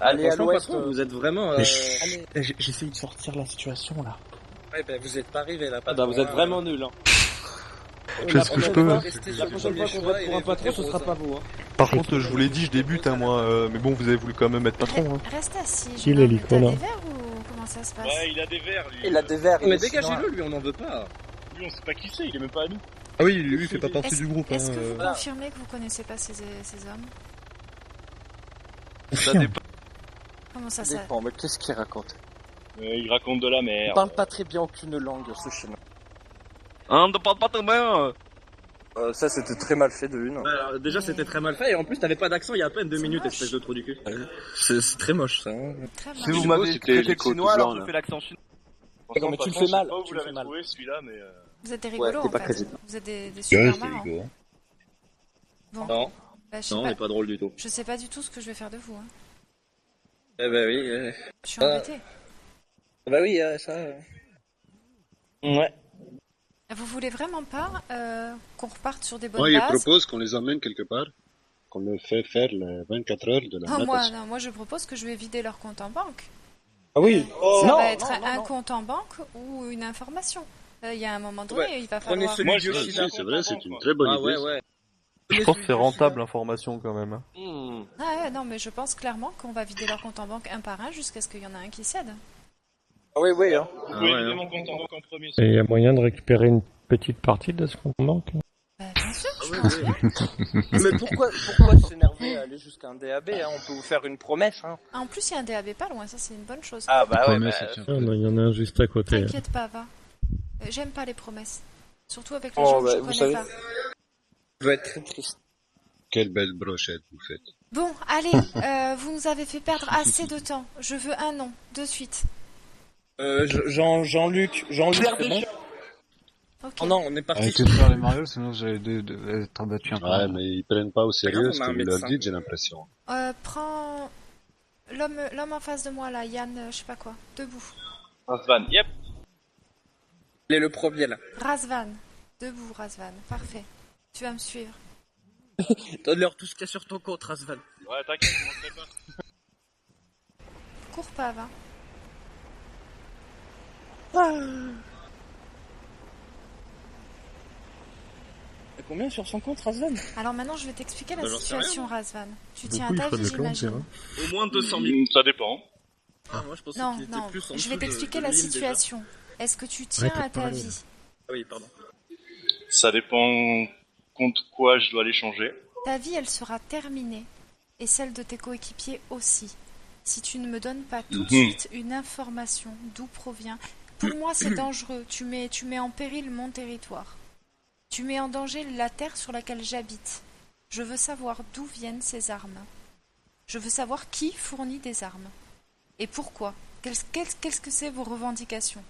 Allez à l'ouest, patron, vous êtes vraiment. J'essaie de sortir la situation là. Ouais, ben vous êtes pas arrivé là, Ah bah, vous êtes vraiment nuls, hein. Je fais ce que je peux. La prochaine fois qu'on vote pour un patron, ce sera pas vous, hein. Par contre, je vous l'ai dit, je débute, hein, moi. Mais bon, vous avez voulu quand même être patron. Hein. Reste assis. Qui jeune homme. l'hélico, T'as là des verres ou comment ça se passe? Ouais, il a des verres, lui. Il a des verres. Mais dégagez-le, lui, on n'en veut pas. Lui, on sait pas qui c'est, il est même pas à nous. Ah oui, lui, il fait pas partie du groupe. Est-ce que hein, vous confirmez que vous connaissez pas ces hommes? Ça dépend. Comment ça, Ça ça? dépend, mais qu'est-ce qu'il raconte? Il raconte de la Il merde. parle pas très bien aucune langue, ce chinois. Hein, ne parle pas très bien. Ça, c'était très mal fait de une. Déjà, c'était très mal fait, et en plus, t'avais pas d'accent il y a à peine 2 minutes, espèce de trou du cul. C'est très moche, ça. Hein. Très Si moche. vous m'avez traité de chinois, alors je fais l'accent chinois. Non, mais tu le fais mal. Je sais pas où Tu vous le fais l'avez mal. trouvé, celui-là, mais... Vous êtes des rigolos t'es en pas fait. crédible. Vous êtes des super marrants. rigolo. Bon, Non, bah, je sais non, on pas. est pas drôle du tout. Je sais pas du tout ce que je vais faire de vous. Hein. Eh bah oui, Je suis embêtée. bah oui, ça... Ouais. Vous voulez vraiment pas qu'on reparte sur des bonnes Moi, il bases? propose qu'on les emmène quelque part, qu'on leur fait faire les 24 heures de la Oh, natation. moi, je propose que je vais vider leur compte en banque. Ah oui. Ça va être un compte en banque ou une information. Il y a un moment donné, il va Prenez falloir... celui Moi, de je Yoshida. c'est vrai, c'est une très bonne Ah idée. ouais, ça. ouais. Je pense que c'est rentable l'information quand même. Hein. Ah ouais, non, mais je pense clairement qu'on va vider leur compte en banque un par un jusqu'à ce qu'il y en a un qui cède. Ah oui, oui, hein. Vous Ah pouvez ouais, vider hein. mon compte en banque en premier. Et il y a moyen de récupérer une petite partie de ce qu'on manque. Bah, bien sûr, Ah je oui, pense oui. bien. Mais pourquoi s'énerver à aller jusqu'à un DAB, hein? On peut vous faire une promesse, hein. Ah, en plus, il y a un DAB pas loin, ça c'est une bonne chose. Ah bah ouais, Promesse, bah, c'est Ah, non, il y en a un juste à côté. T'inquiète pas, va. J'aime pas les promesses. Surtout avec les gens que je vous connais savez, pas. ça doit être très triste. Quelle belle brochette vous faites. Bon, allez, vous nous avez fait perdre assez de temps. Je veux un nom, de suite. Jean-Luc, c'est bon? Ok. Oh non, on est parti. Arrêtez de faire les marioles, sinon vous allez être abattu un peu. Ouais, mais ils prennent pas au sérieux Regarde, ce on a que un vous leur médecin. dites, j'ai l'impression. Prends l'homme en face de moi là, Yann, je sais pas quoi, debout. Razvan, yep. Il est le premier là. Razvan, debout Razvan, parfait. Tu vas me suivre. Donne-leur tout ce qu'il y a sur ton compte, Razvan. Ouais, t'inquiète, je manquerai pas. Cours pas, va. T'as combien sur son compte, Razvan? Alors maintenant, je vais t'expliquer la Bah, j'en sais situation, rien. Razvan. Tu tiens Beaucoup, à il ta ferait vie, des plantes, j'imagine. hein. Au moins 200 000. Ça dépend. Ah, moi je pensais Non, qu'il était non, plus en je dessous vais de t'expliquer 2000 la déjà. situation. Est-ce que tu tiens Arrête de à ta parler, vie? là. Ah oui, pardon. Ça dépend contre quoi je dois les changer. Ta vie, elle sera terminée. Et celle de tes coéquipiers aussi. Si tu ne me donnes pas tout de suite une information d'où provient... Pour moi, c'est dangereux. Tu mets en péril mon territoire. Tu mets en danger la terre sur laquelle j'habite. Je veux savoir d'où viennent ces armes. Je veux savoir qui fournit des armes. Et pourquoi. Qu'est-ce que c'est vos revendications?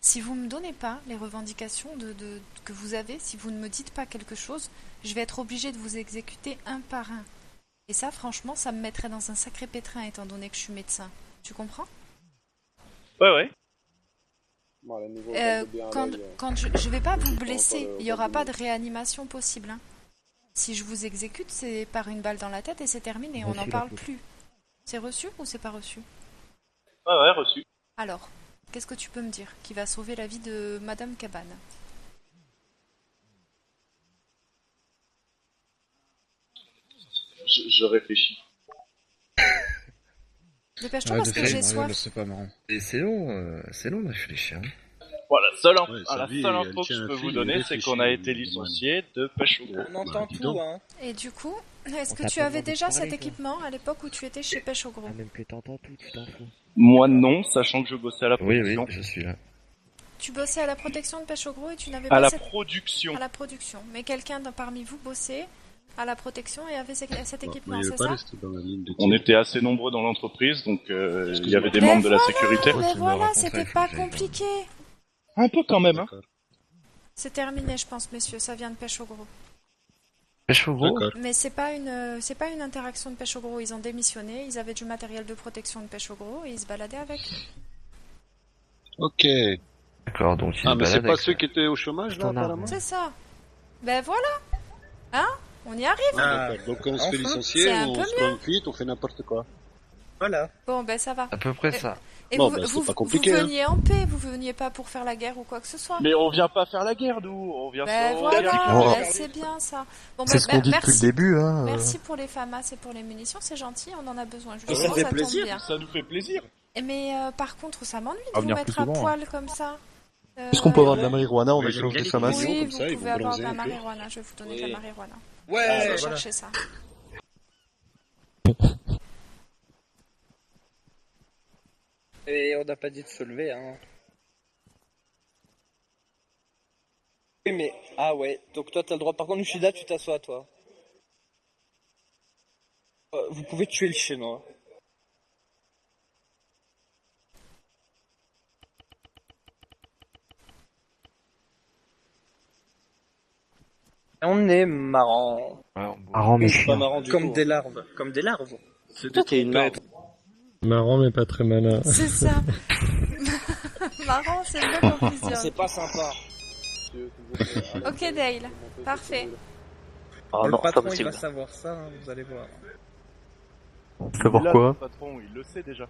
Si vous ne me donnez pas les revendications que vous avez, si vous ne me dites pas quelque chose, je vais être obligé de vous exécuter un par un. Et ça, franchement, ça me mettrait dans un sacré pétrin étant donné que je suis médecin. Tu comprends? Ouais. Quand je vais pas vous blesser, il n'y aura pas de réanimation possible. Hein. Si je vous exécute, c'est par une balle dans la tête et c'est terminé, on n'en parle plus. C'est reçu ou c'est pas reçu? Ouais, reçu. Alors, qu'est-ce que tu peux me dire qui va sauver la vie de Madame Cabane? Je réfléchis. Dépêche-toi parce que j'ai soif. C'est pas marrant. Et c'est long de réfléchir. Voilà, la seule vie, info que elle je tient peux un vous fil, donner, elle c'est réfléchit, qu'on a été Moine. licencié de pêche au gros. On entend dis tout, donc. hein. Et du coup, est-ce On que t'a tu pas avais demandé de déjà parler, cet toi. équipement à l'époque où tu étais chez Pêche au Gros? Ah, même que t'entends tout, tu t'en fous. Moi non, sachant que je bossais à la Oui, production. je suis là. Tu bossais à la protection de Pêche au Gros et tu n'avais À pas la cette... production. à la production. Mais quelqu'un parmi vous bossait à la protection et avait cet Bon, équipement, il c'est veut pas ça? rester dans la ligne de On tir. était assez nombreux dans l'entreprise, donc il y avait des Mais membres de la voilà, sécurité. Mais tu me voilà, racontes ça, c'était il faut pas que j'aille compliqué. Un peu quand même, hein. D'accord. C'est terminé, je pense, messieurs, ça vient de Pêche au Gros. Pêche au gros. D'accord. Mais c'est pas une interaction de Pêche au Gros, ils ont démissionné, ils avaient du matériel de protection de Pêche au Gros et ils se baladaient avec. Ok. D'accord, donc il Ah, se mais c'est balade pas avec ceux ça. qui étaient au chômage, là, Ton arme. apparemment? C'est ça. Ben voilà. Hein? On y arrive. Ah, d'accord. Donc, on se fait Enfin, licencier, c'est un on peu se prend une fuite, on fait n'importe quoi. Voilà. Bon, ben ça va. À peu près ça. Et Bon, vous, bah, c'est vous, pas compliqué, vous hein. veniez en paix, vous veniez pas pour faire la guerre ou quoi que ce soit. Mais on vient pas faire la guerre, nous. On vient Ben faire voilà, Oh. ben c'est bien ça. Bon, C'est ben, ce qu'on dit depuis le merci. début, hein. Merci pour les FAMAS et pour les munitions, c'est gentil, on en a besoin. Ça Justement, fait ça tombe plaisir, bien. ça nous fait plaisir. Mais par contre, ça m'ennuie de À vous venir mettre plus à souvent, poil comme ça. Est-ce qu'on peut avoir de la marijuana en Ouais, échange j'aime des bien les FAMAS? Oui, comme vous ça, ils vont pouvez avoir de bronzer la un peu. marijuana, je vais vous donner de la marijuana. Ouais, Je vais voilà. chercher ça. Et on n'a pas dit de se lever, hein. Oui, mais... Ah ouais, donc toi t'as le droit. Par contre, Ushida, tu t'assois, toi. Vous pouvez tuer le chinois. On est marrant. Marrant, mais C'est pas chiant. marrant du comme tout. Des larves. Comme des larves. C'est Toi, t'es une larve. Marrant, mais pas très malin. C'est ça. Marrant, c'est le mot qu'on fusionne. C'est pas sympa. Ok, Dale. Parfait. Ah Le non, c'est pas patron, il possible. va savoir ça, hein, vous allez voir. Savoir Là, quoi? le patron, il le sait déjà.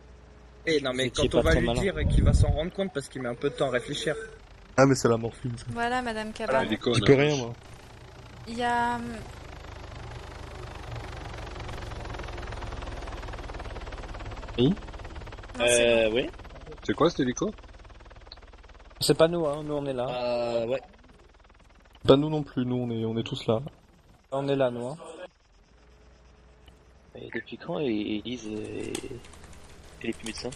Eh non, mais Vous étiez quand on pas va très lui malin. dire et qu'il va s'en rendre compte parce qu'il met un peu de temps à réfléchir. Ah, mais c'est la morphine, ça. Voilà, Madame Ah, Cabane. des J'y peux rien, moi. Il y a... Oui? Non, c'est bon. Oui. C'est quoi, cet hélico? C'est pas nous, hein, nous on est là. Ouais. Pas nous non plus, nous on est tous là. On est là, nous, hein. Et depuis quand Elise elle est plus médecin?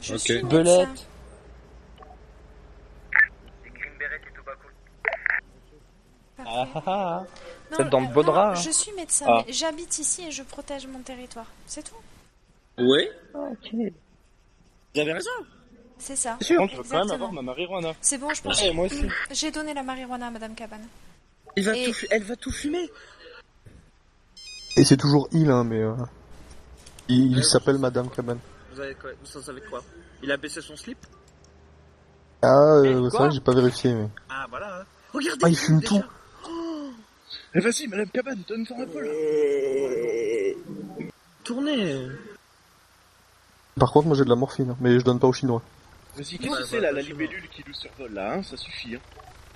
Je Ok. suis médecin. Belette. C'est dans le beau drap. Je suis médecin, Ah. mais j'habite ici et je protège mon territoire. C'est tout. Oui. Ok. Vous avez raison. C'est ça. Par contre, je veux quand même Exactement. avoir ma marijuana. C'est bon, je pense. Ouais, moi aussi. J'ai donné la marijuana à Madame Cabane. Elle va tout fumer. Et c'est toujours il, hein, mais il s'appelle Madame Cabane. Vous en savez quoi? Il a baissé son slip? Ah, Et c'est quoi vrai que j'ai pas vérifié, mais... Ah voilà. Regardez. Ah, il fume tout. Eh vas-y, Madame Cabane, donne-en un peu là. Tournez. Par contre, moi j'ai de la morphine, mais je donne pas aux Chinois. Vas-y, qu'est-ce que c'est là, la libellule qui nous survole là, hein? Ça suffit, hein.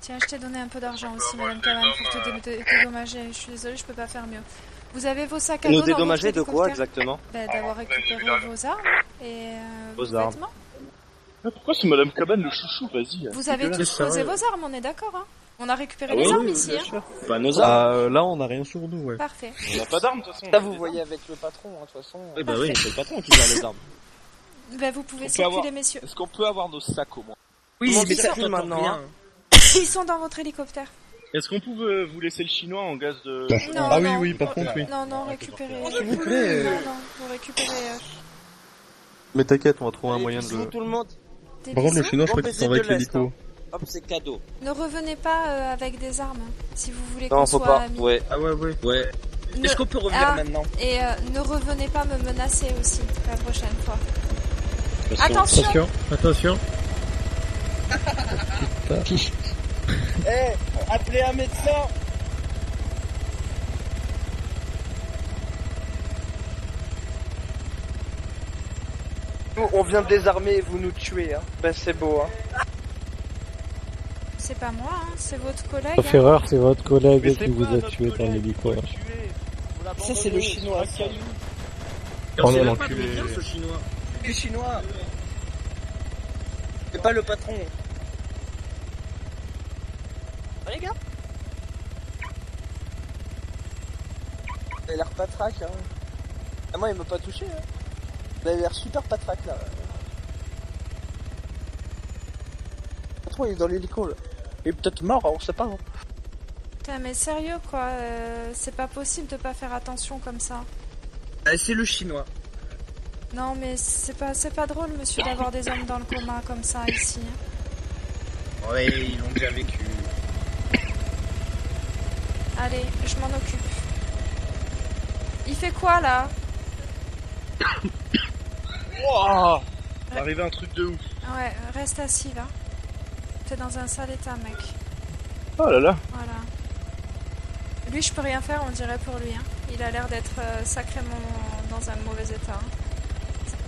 Tiens, je t'ai donné un peu d'argent aussi, Madame Cabane, pour te dédommager. Je suis désolée, je peux pas faire mieux. Vous avez vos sacs à dos Nous dans votre dédommager de quoi hélicoptère? exactement? D'avoir récupéré vos armes et vos Vos armes. vêtements. Ah, pourquoi c'est Madame Cabane le chouchou? Vas-y. Vous avez tous c'est posé vrai. vos armes, on est d'accord, hein? On a récupéré Ah les oui, armes oui, ici, bien hein? sûr. Pas nos armes. Ah, là on a rien sur nous, ouais. Parfait. On n'a pas d'armes de toute façon. Ça vous voyez avec le patron, hein, de toute façon. Eh ben Oui, oui. c'est le patron qui gère les armes. Ben, vous pouvez On peut circuler, avoir- messieurs. Est-ce qu'on peut avoir nos sacs au moins? Oui, Comment mais ça, ça on file t'entend maintenant. rien. Hein. Ils sont dans votre hélicoptère. Est-ce qu'on pouvait vous laisser le chinois en gaz de... Non, Ah non. oui, par contre, oui. Non, récupérez. S'il vous plaît. Non, vous récupérez Mais t'inquiète, on va trouver un Allez, moyen bisous, de... tout le monde. des Par contre, le bisous. Chinois, je Bon crois qu'il baiser s'en va avec de l'Est, l'hélico. hein. Hop, c'est cadeau. Ne revenez pas avec des armes, hein, si vous voulez Non, qu'on faut soit pas. amis. Ouais. Ah ouais. Ouais. Ne- Est-ce qu'on peut revenir Ah, maintenant? Et ne revenez pas me menacer aussi la prochaine fois. Attention. Attention. Eh, appelez un médecin. Nous, on vient de désarmer et vous nous tuez, hein. Ben c'est beau, hein. C'est pas moi, hein, c'est votre collègue. Sauf hein. erreur, c'est votre collègue Mais qui c'est vous pas a notre tué dans collègue, l'hélico. faut là. le tuer. Faut l'abandonner, Ça, c'est le sur chinois, un ça. caillou. Oh C'est non, même pas l'enculé. d'où il vient, ce chinois. Le chinois. C'est pas le patron. Ah, les gars. Il a l'air patraque, hein. Ah, moi, il m'a pas touché, hein. Il a l'air super patraque, là. Le patron, il est dans l'hélico, là. Il est peut-être mort, on sait pas, hein. Putain, mais sérieux quoi, c'est pas possible de pas faire attention comme ça. Ah, c'est le chinois. Non mais c'est pas drôle monsieur d'avoir des hommes dans le coma comme ça ici. Ouais, ils l'ont déjà vécu. Allez, je m'en occupe. Il fait quoi là? Wouah, va arriver un truc de ouf. Ouais, reste assis là. T'es dans un sale état mec. Oh là là. Voilà. Lui je peux rien faire on dirait pour lui. Hein. Il a l'air d'être sacrément dans un mauvais état. Hein.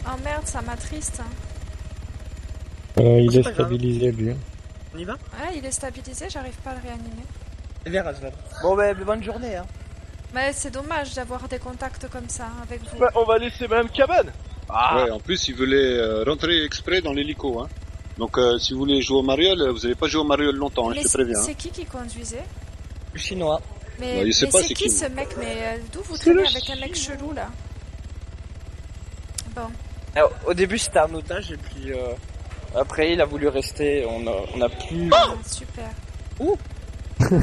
Oh merde, ça m'attriste. Hein. Il C'est est pas grave. stabilisé lui. On y va? Ouais, il est stabilisé, j'arrive pas à le réanimer. Viens, Razvan. Bon, bah, bonne journée, hein. Mais c'est dommage d'avoir des contacts comme ça avec vous. Bah, on va laisser Madame Cabane. Ouais, en plus, il voulait rentrer exprès dans l'hélico, hein. Donc, si vous voulez jouer au mariole, vous n'allez pas jouer au mariole longtemps, hein, Mais je te préviens. Hein. c'est qui conduisait? Le chinois. Mais, Ouais, il sait mais pas c'est c'est qui qui, ce mec? Mais d'où vous C'est traînez le avec un mec chelou là? Bon. Alors, au début, c'était un otage, et puis après, il a voulu rester. On a plus. Ah, super. Ouh.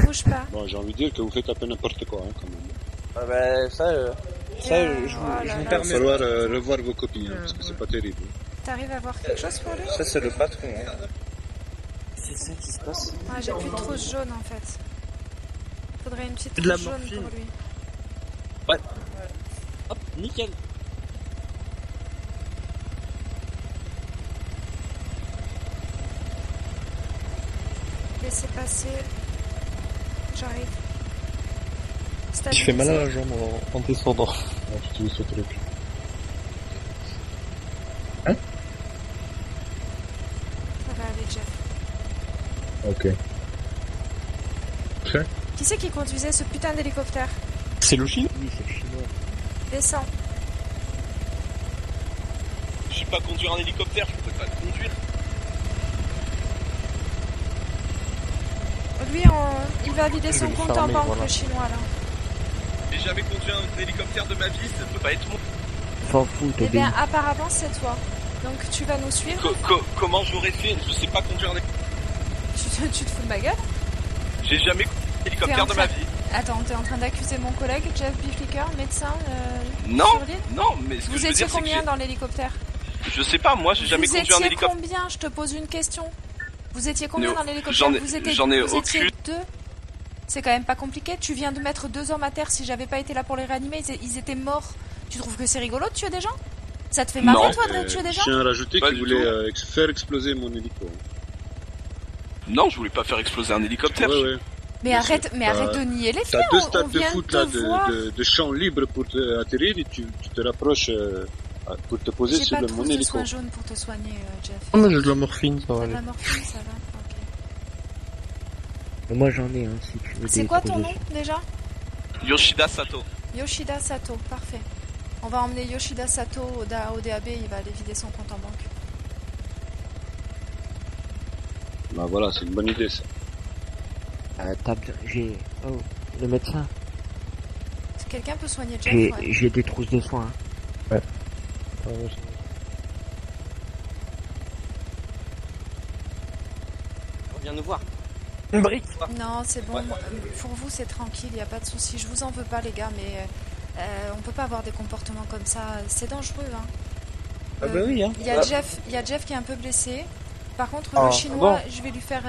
Bouge pas. Bon, j'ai envie de dire que vous faites un peu n'importe quoi, hein, quand même. Ah bah, ça, je vous Il va permets. falloir revoir vos copines, hein, parce que c'est pas terrible. T'arrives à voir quelque chose pour lui? Ça, c'est le patron. Hein. C'est ça qui se passe. Ah, j'ai plus de trousse jaune en fait. Faudrait une petite De la trousse jaune morphine. pour lui. Ouais. Hop, nickel. Laissez passer. J'arrive. Je fais mal à la jambe en descendant. Tu veux ce truc. Ça va aller, Jeff. Ok. Prêt? Qui c'est qui conduisait ce putain d'hélicoptère? C'est le Chinois? Oui, c'est le chinois. Descends. Je sais pas conduire un hélicoptère, je peux pas le conduire. Lui, il va vider Je son vais le compte en fermer, banque, voilà. le chinois là. J'ai jamais conduit un hélicoptère de ma vie, ça peut pas être moi. S'en fout, Eh bien, apparemment, c'est toi. Donc, tu vas nous suivre. Comment j'aurais fait? Je sais pas conduire un hélicoptère. Tu te fous de ma gueule? J'ai jamais conduit un hélicoptère de ma vie. Attends, t'es en train d'accuser mon collègue Jeff Biflicker, médecin Non, sur l'île? non, mais ce que Vous je veux étiez dire, c'est que combien dans l'hélicoptère? je sais pas, moi j'ai jamais conduit un hélicoptère. Vous étiez combien? Je te pose une question. Vous étiez combien dans l'hélicoptère? J'en ai Vous étiez aucune. 2? C'est quand même pas compliqué. Tu viens de mettre 2 hommes à terre. Si j'avais pas été là pour les réanimer, ils étaient morts. Tu trouves que c'est rigolo de tuer des gens? Ça te fait marrer, toi, de tuer des gens? Je tiens à rajouter Pas qu'il du voulait faire exploser mon hélico. Non, je voulais pas faire exploser un hélicoptère. Ouais, ouais. Mais arrête de nier les faits. T'as 2 On stades de vient foot de là, te voir. de champ libre pour atterrir et tu te rapproches pour te poser J'ai sur pas de mon trousse de hélico. soins jaunes pour te soigner, Jeff. Oh, mais j'ai de la morphine, ça va T'as de aller. la morphine, ça va. Ok. Moi j'en ai un si tu veux. C'est quoi ton nom déjà? Yoshida Sato. Yoshida Sato, parfait. On va emmener Yoshida Sato au DAB, il va aller vider son compte en banque. Bah voilà, c'est une bonne idée ça. J'ai... Oh, le médecin. Quelqu'un peut soigner Jeff? Ouais. J'ai des trousses de soins. Ouais. Viens nous voir. Une brique. Non, c'est bon. Ouais. Pour vous, c'est tranquille, il n'y a pas de souci. Je vous en veux pas, les gars, mais on peut pas avoir des comportements comme ça. C'est dangereux, hein. Ah bah oui, hein. Il y a Jeff qui est un peu blessé. Par contre, le Ah, chinois, bon. je vais lui faire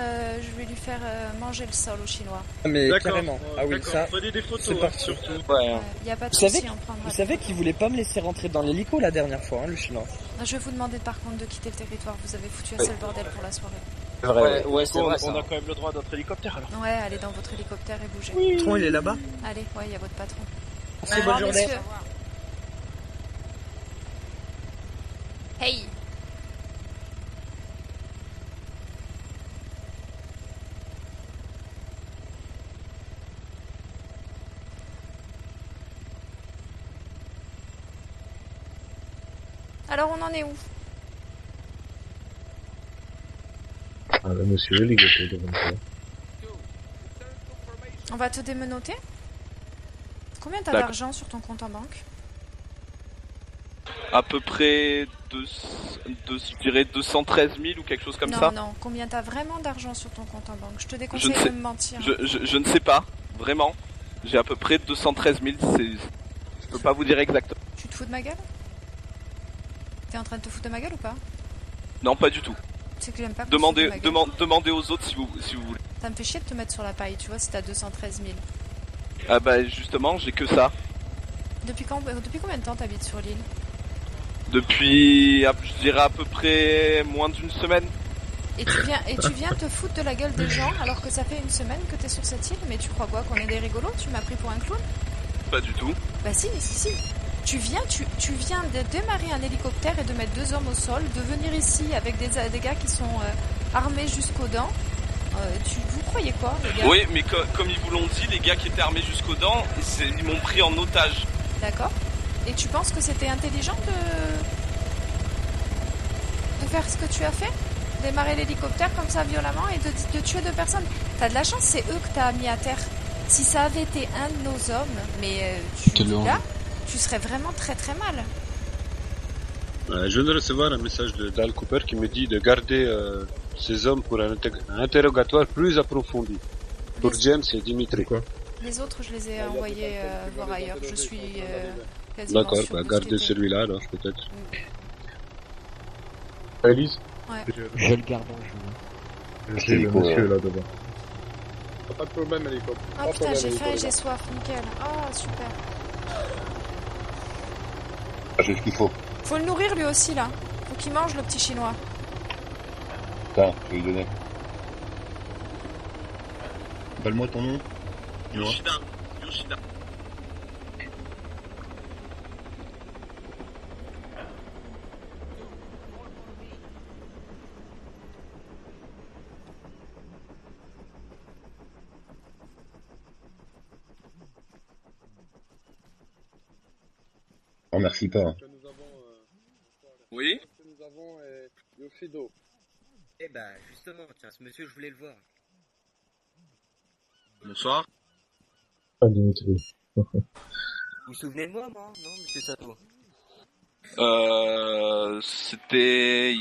manger le sol au chinois. Mais D'accord. carrément. Ah oui, ça. Prenez des photos, c'est hein, parti. surtout. Ouais. Hein. Il n'y a pas de Vous souci, savez, on prendra. vous savez qu'il voulait pas me laisser rentrer dans l'hélico la dernière fois, hein, le chinois. Je vais vous demander par contre de quitter le territoire. Vous avez foutu un Ouais. seul bordel pour la soirée. C'est vrai. Ouais, c'est vrai. On a quand même le droit à notre hélicoptère alors. Ouais, allez dans votre hélicoptère et bougez. Le patron, il est là-bas. Allez, ouais, il y a votre patron. Merci, bonne journée. Messieurs. Hey. Alors on en est où? Ah, le monsieur, il était devant toi. On va te démenoter? Combien t'as D'accord. d'argent sur ton compte en banque? À peu près je dirais 213 000 ou quelque chose comme non, ça. Non, combien t'as vraiment d'argent sur ton compte en banque? Je te Je ne déconseille sais, de me mentir. je ne sais pas, vraiment. J'ai à peu près 213 000, je peux pas vous dire exactement. Tu te fous de ma gueule? T'es en train de te foutre de ma gueule ou pas? Non, pas du tout. C'est que j'aime pas. qu'on se foute de ma gueule. Demandez aux autres si vous voulez. Ça me fait chier de te mettre sur la paille, tu vois, si t'as 213 000. Ah bah justement, j'ai que ça. Depuis combien de temps t'habites sur l'île? Depuis, je dirais à peu près moins d'une semaine. Et tu viens te foutre de la gueule des gens alors que ça fait une semaine que t'es sur cette île? Mais tu crois quoi, qu'on est des rigolos? Tu m'as pris pour un clown? Pas du tout. Bah si. Tu viens de démarrer un hélicoptère et de mettre 2 hommes au sol, de venir ici avec des gars qui sont armés jusqu'aux dents. Vous croyez quoi, les gars? Oui, mais comme ils vous l'ont dit, les gars qui étaient armés jusqu'aux dents, ils m'ont pris en otage. D'accord. Et tu penses que c'était intelligent de faire ce que tu as fait? Démarrer l'hélicoptère comme ça violemment et de tuer 2 personnes? T'as de la chance, c'est eux que t'as mis à terre. Si ça avait été un de nos hommes, mais là, tu serais vraiment très très mal. Je viens de recevoir un message d'Al Cooper qui me dit de garder ces hommes pour un interrogatoire plus approfondi. Pour James et Dimitri. Quoi? Les autres, je les ai envoyés voir ailleurs. Je suis quasiment D'accord, sûre bah de gardez ce qui était. celui-là alors peut-être. Alice? Ouais. Je le garde en jeu. J'ai le monsieur là devant. Pas de problème, hélicoptère. Oh putain, j'ai faim et j'ai soif, nickel. Oh super. J'ai ce qu'il faut. Faut le nourrir lui aussi là. Faut qu'il mange le petit chinois. Tiens, je vais lui donner. Appelle-moi ton nom. Yoshida. Remercie pas. Oui. Nous avons Yoshido. Eh bah justement, tiens, ce monsieur, je voulais le voir. Bonsoir. Ah, Dimitri. Vous vous souvenez de moi, non, monsieur Sato? C'était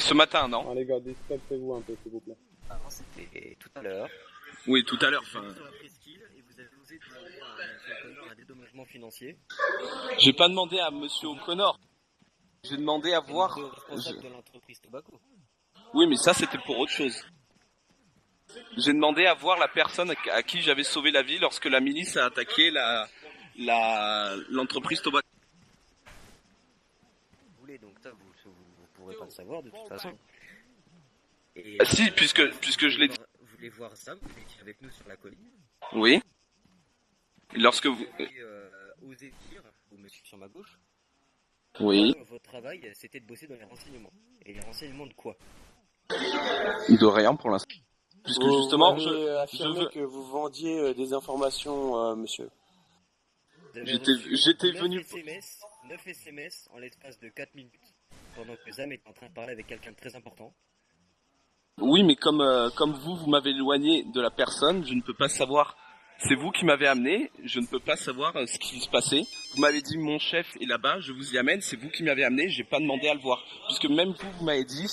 ce matin, non? Les gars, distancez-vous un peu, s'il vous plaît. Ah, c'était tout à l'heure. Oui, tout à l'heure. Enfin, sur la presqu'île et vous avez osé demander à M. O'Connor un dédommagement financier. j'ai pas demandé à Monsieur O'Connor. J'ai demandé à voir. Le responsable de l'entreprise Tobacco. Oui, mais ça c'était pour autre chose. J'ai demandé à voir la personne à qui j'avais sauvé la vie lorsque la milice a attaqué l'entreprise Tobacco. Vous voulez donc ça, vous pourrez pas le savoir de toute façon. Et, Si, puisque je l'ai dit. Vous voulez voir Sam, vous étiez avec nous sur la colline. Oui. Lorsque vous. Et osez dire, vous me suivez sur ma gauche. Oui. Votre travail, c'était de bosser dans les renseignements. Et les renseignements de quoi? De rien pour l'instant. Puisque justement, je affirmé que vous vendiez des informations, monsieur. J'étais venu. 9 SMS en l'espace de 4 minutes, pendant que Sam était en train de parler avec quelqu'un de très important. Oui, mais comme vous m'avez éloigné de la personne, je ne peux pas savoir. C'est vous qui m'avez amené, je ne peux pas savoir ce qui se passait. Vous m'avez dit mon chef est là-bas, je vous y amène, c'est vous qui m'avez amené, j'ai pas demandé à le voir. Puisque même vous m'avez dit,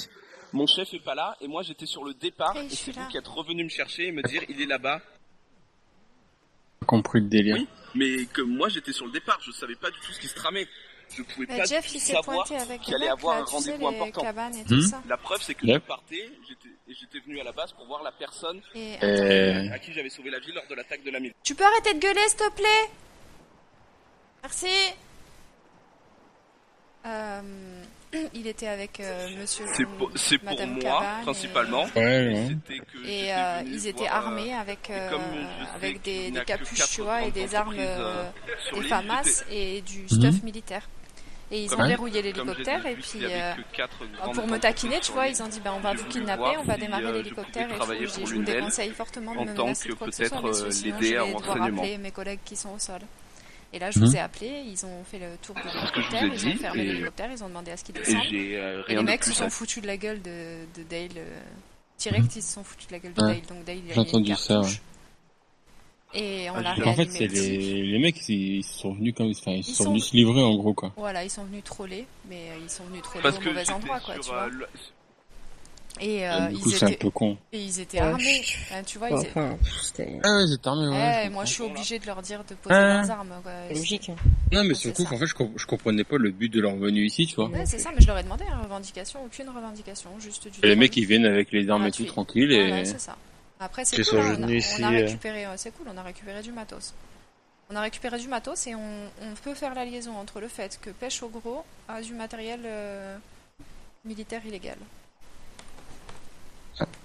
mon chef est pas là, et moi j'étais sur le départ, et c'est vous qui êtes revenu me chercher et me dire il est là-bas. Compris le délire. Oui, mais que moi j'étais sur le départ, je savais pas du tout ce qui se tramait. Je pouvais pas Jeff, il s'est savoir pointé avec qu'il allait avoir un rendez-vous important. Et tout ça. La preuve, c'est que je partais, j'étais venu à la base pour voir la personne à qui j'avais sauvé la vie lors de l'attaque de la milice. Tu peux arrêter de gueuler, s'il te plaît? Merci. Il était avec monsieur. C'est pour Madame moi, Cabane principalement. Et ils étaient armés avec des capuches, tu vois, et des armes, des FAMAS et du stuff militaire. Et ils ont verrouillé l'hélicoptère et puis pour me taquiner, tu vois, ils ont dit on va vous kidnapper, on va démarrer l'hélicoptère et je vous déconseille fortement de me menacer de quoi que ce soit, messieurs, sinon je vais devoir appeler mes collègues qui sont au sol. Et là, je vous ai appelé, ils ont fait le tour de l'hélicoptère, ils ont fermé l'hélicoptère, ils ont demandé à ce qu'ils descendent. Et les mecs se sont foutus de la gueule de Dale. Direct, ils se sont foutus de la gueule de Dale. Donc Dale, il a mis une cartouche. Et on l'a réanimé. En fait, c'est les mecs, ils sont venus ils sont venus se livrer en gros, quoi. Voilà, ils sont venus troller, mais ils sont venus troller au mauvais endroit, quoi, tu vois. Et du coup, c'est un peu con. Et ils étaient armés. Tu vois, ils étaient armés, ouais. Moi, je suis obligée de leur dire de poser leurs armes, quoi. C'est logique. Non, mais surtout, en fait, je comprenais pas le but de leur venue ici, tu vois. Ouais, c'est ça, mais je leur ai demandé revendication, aucune revendication, juste du. Et les mecs, ils viennent avec les armes et tout tranquille et. Voilà, c'est ça. Après, c'est cool, on a récupéré, c'est cool, on a récupéré du matos. On a récupéré du matos et on peut faire la liaison entre le fait que Pêche au Gros a du matériel militaire illégal.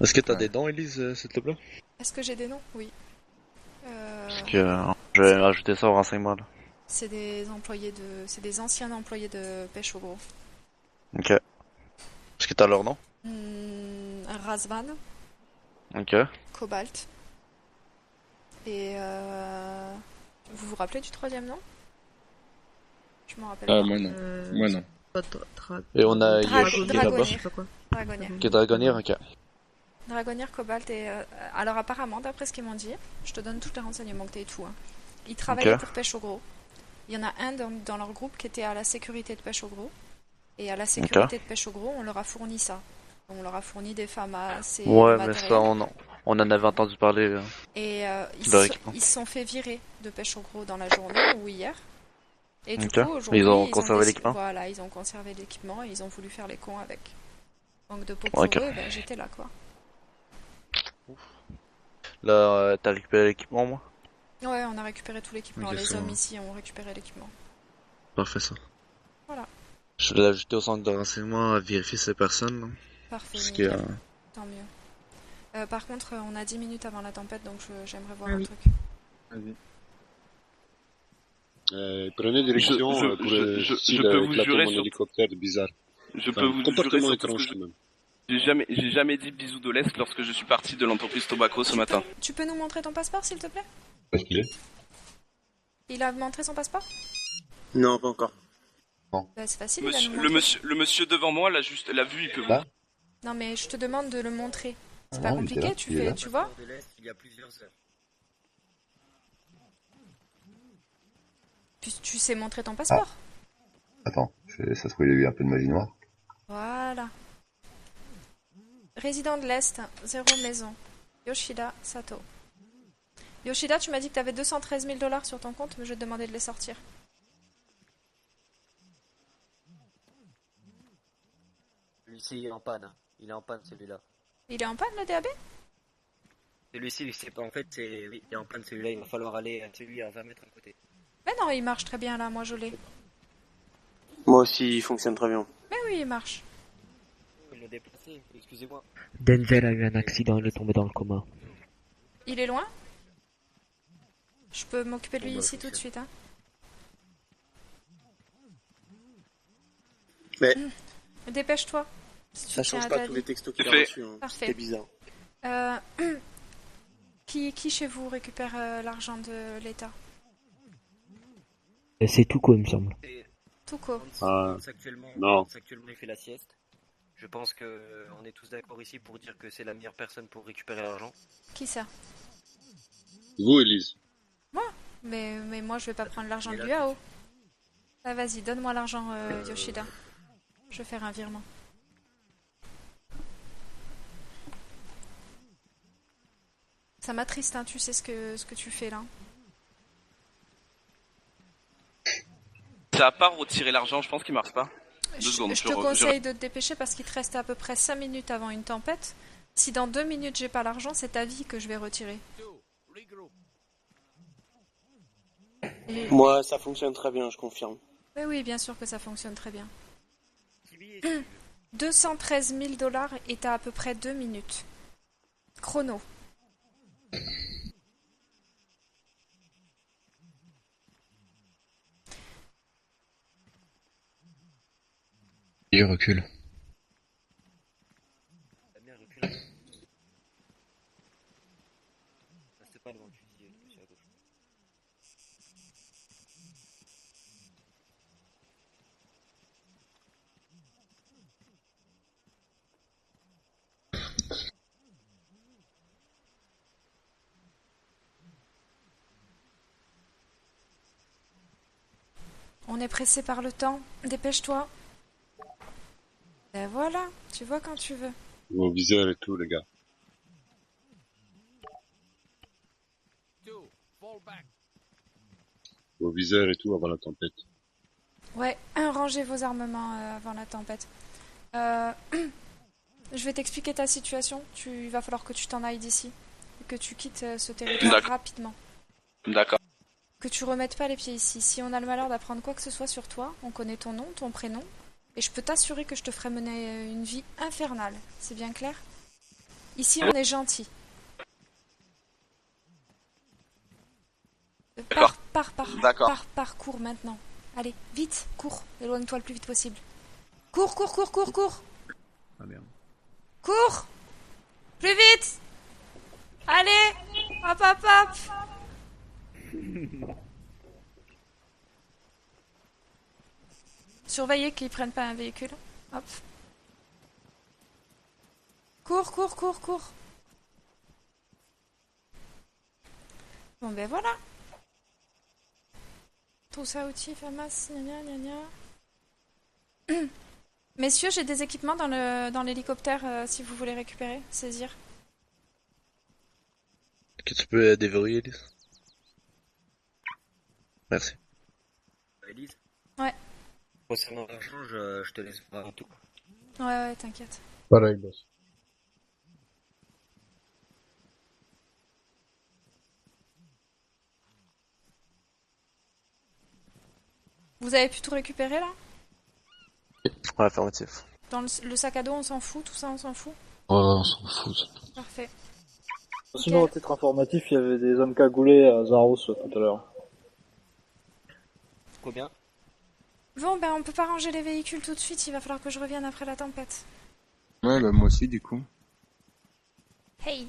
Est-ce que t'as des dents, Elise, s'il te plaît? Est-ce que j'ai des noms? Oui. Parce que je vais rajouter ça au renseignement. C'est des anciens employés de Pêche au Gros. Ok. Est-ce que t'as leur nom? Razvan. Ok. Cobalt. Et vous vous rappelez du troisième nom? Je m'en rappelle pas. Moi non. Moi non. Et on a Dragonir. Ok, Dragonir, ok. Dragonir, Cobalt et... alors apparemment, d'après ce qu'ils m'ont dit, je te donne tous les renseignements que t'as et tout. Hein. Ils travaillaient pour Pêche au Gros. Il y en a un dans leur groupe qui était à la sécurité de Pêche au Gros. Et à la sécurité de Pêche au Gros, on leur a fourni ça. On leur a fourni des FAMAS et ouais, mais ça, on en avait entendu parler. Et ils se sont fait virer de Pêche au Gros dans la journée ou hier. Et du coup, aujourd'hui, ils ont conservé l'équipement. Voilà, ils ont conservé l'équipement et ils ont voulu faire les cons avec. Donc de peau pour eux, j'étais là, quoi. Là, t'as récupéré l'équipement, moi? Ouais, on a récupéré tout l'équipement. Les hommes ici ont récupéré l'équipement. Parfait, ça. Voilà. Je vais l'ajouter au centre de renseignement à vérifier ces personnes. Là. Parfait, tant mieux. Par contre, on a 10 minutes avant la tempête, donc j'aimerais voir un truc. Vas-y. Prenez direction pour je peux vous jurer mon hélicoptère bizarre. Je peux vous comportement jurer étrange quand même. J'ai jamais dit bisous de l'Est lorsque je suis parti de l'entreprise Tobacco ce matin. Tu peux nous montrer ton passeport, s'il te plaît? Où est-ce qu'il est? Il a montré son passeport? Non, pas encore. Bon. Bah, c'est facile, le monsieur devant moi l'a vu, il peut voir. Non, mais je te demande de le montrer. C'est pas compliqué, tu vois? Il y a plusieurs heures. Tu sais montrer ton passeport? Attends, ça se trouve il y a eu un peu de magie noire. Voilà. Résident de l'Est, 0 maison. Yoshida Sato. Yoshida, tu m'as dit que t'avais 213 000 $ sur ton compte, mais je vais te demander de les sortir. Celui-ci il est en panne. Il est en panne celui-là. Il est en panne, le DAB? Celui-ci, c'est pas en fait, oui, il est en panne celui-là. Il va falloir aller à celui à 20 mètres à côté. Mais non, il marche très bien là, moi je l'ai. Moi aussi, il fonctionne très bien. Mais oui, il marche. Il l'a déplacé, excusez-moi. Denzel a eu un accident, il est tombé dans le coma. Il est loin? Je peux m'occuper de lui ici tout de suite, hein. Mais Dépêche-toi. Si ça tu tiens change à pas ta tous vie. les textos qu'il a Fait. reçus. Hein. Parfait. C'était bizarre. Qui chez vous récupère l'argent de l'État? C'est tout quoi, il me semble. Touko. Actuellement, non. actuellement, il fait la sieste. Je pense que on est tous d'accord ici pour dire que c'est la meilleure personne pour récupérer l'argent. Qui ça? Vous, Elise. Moi? Mais moi je vais pas prendre l'argent de l'UAO. Ah, vas-y, donne-moi l'argent, Yoshida. Je vais faire un virement. Ça m'attriste, hein, tu sais ce que tu fais là. Ça va pas retirer l'argent, je pense qu'il marche pas. 2 secondes, Je te conseille de te dépêcher parce qu'il te reste à peu près 5 minutes avant une tempête. Si dans 2 minutes j'ai pas l'argent, c'est ta vie que je vais retirer. Moi, ça fonctionne très bien, je confirme. Mais oui, bien sûr que ça fonctionne très bien. 213 000 $ et t'as à peu près 2 minutes. Chrono. Il recule. Reste pas devant le fusil, monsieur à gauche. On est pressé par le temps. Dépêche-toi. Et voilà, tu vois quand tu veux. Vos viseurs et tout, les gars. Vos viseurs et tout avant la tempête. Ouais, rangez vos armements avant la tempête. Je vais t'expliquer ta situation. Il va falloir que tu t'en ailles d'ici. Et que tu quittes ce territoire rapidement. D'accord. Que tu remettes pas les pieds ici. Si on a le malheur d'apprendre quoi que ce soit sur toi, on connaît ton nom, ton prénom. Et je peux t'assurer que je te ferai mener une vie infernale. C'est bien clair? Ici, on est gentil. Pars, cours maintenant. Allez, vite, cours. Éloigne-toi le plus vite possible. Cours. Ah merde. Cours! Plus vite! Allez! Hop! Surveillez qu'ils prennent pas un véhicule. Hop. Cours. Bon ben voilà. Tout ça outils, famas, gna. Messieurs, j'ai des équipements dans l'hélicoptère si vous voulez récupérer, saisir. Est-ce que tu peux déverrouiller, Elise? Merci. Elise? Ouais. Concernant l'argent, je te laisse voir tout. Ouais, t'inquiète. Pareil, boss. Vous avez pu tout récupérer là? Ouais, affirmatif. Dans le sac à dos, on s'en fout, tout ça, on s'en fout? Ouais, on s'en fout. Parfait. Sinon, au titre informatif, il y avait des hommes cagoulés à Zaros tout à l'heure. Combien? Bon, ben on peut pas ranger les véhicules tout de suite, il va falloir que je revienne après la tempête. Ouais, bah moi aussi, du coup. Hey,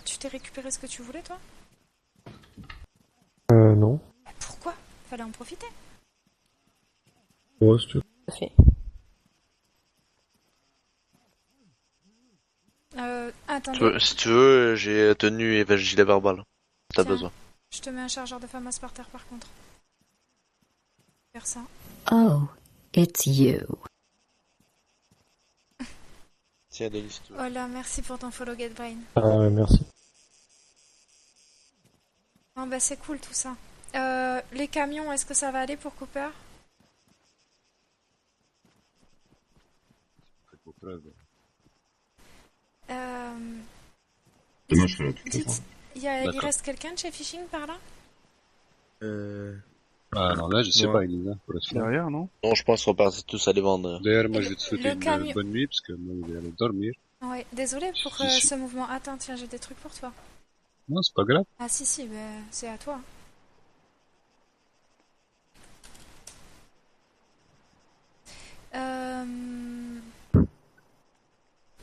tu t'es récupéré ce que tu voulais, toi? Non. Pourquoi? Fallait en profiter. Ouais, si tu veux. Attendez. Si tu veux, j'ai tenue et gilet verbal. T'as Tiens, besoin. Je te mets un chargeur de FAMAS par terre, par contre. Faire ça. Oh, it's you. Tiens, Denis, si tu veux. Voilà, merci pour ton follow, GetBrain. Ah ouais, merci. Ah bah c'est cool tout ça. Les camions, est-ce que ça va aller pour Cooper? Demain, je serai là de toute Dites, façon. il reste quelqu'un de chez Fishing par là? Ah non, là, je sais pas, Elisa, pour être franc. Derrière, non? Non, je pense qu'on passe tous à les vendre. D'ailleurs, moi, je vais te souhaiter Le une camion- bonne nuit, parce que moi, je vais aller dormir. Ouais, désolé pour ce mouvement. Attends, tiens, j'ai des trucs pour toi. Non, c'est pas grave. Ah si, bah, c'est à toi.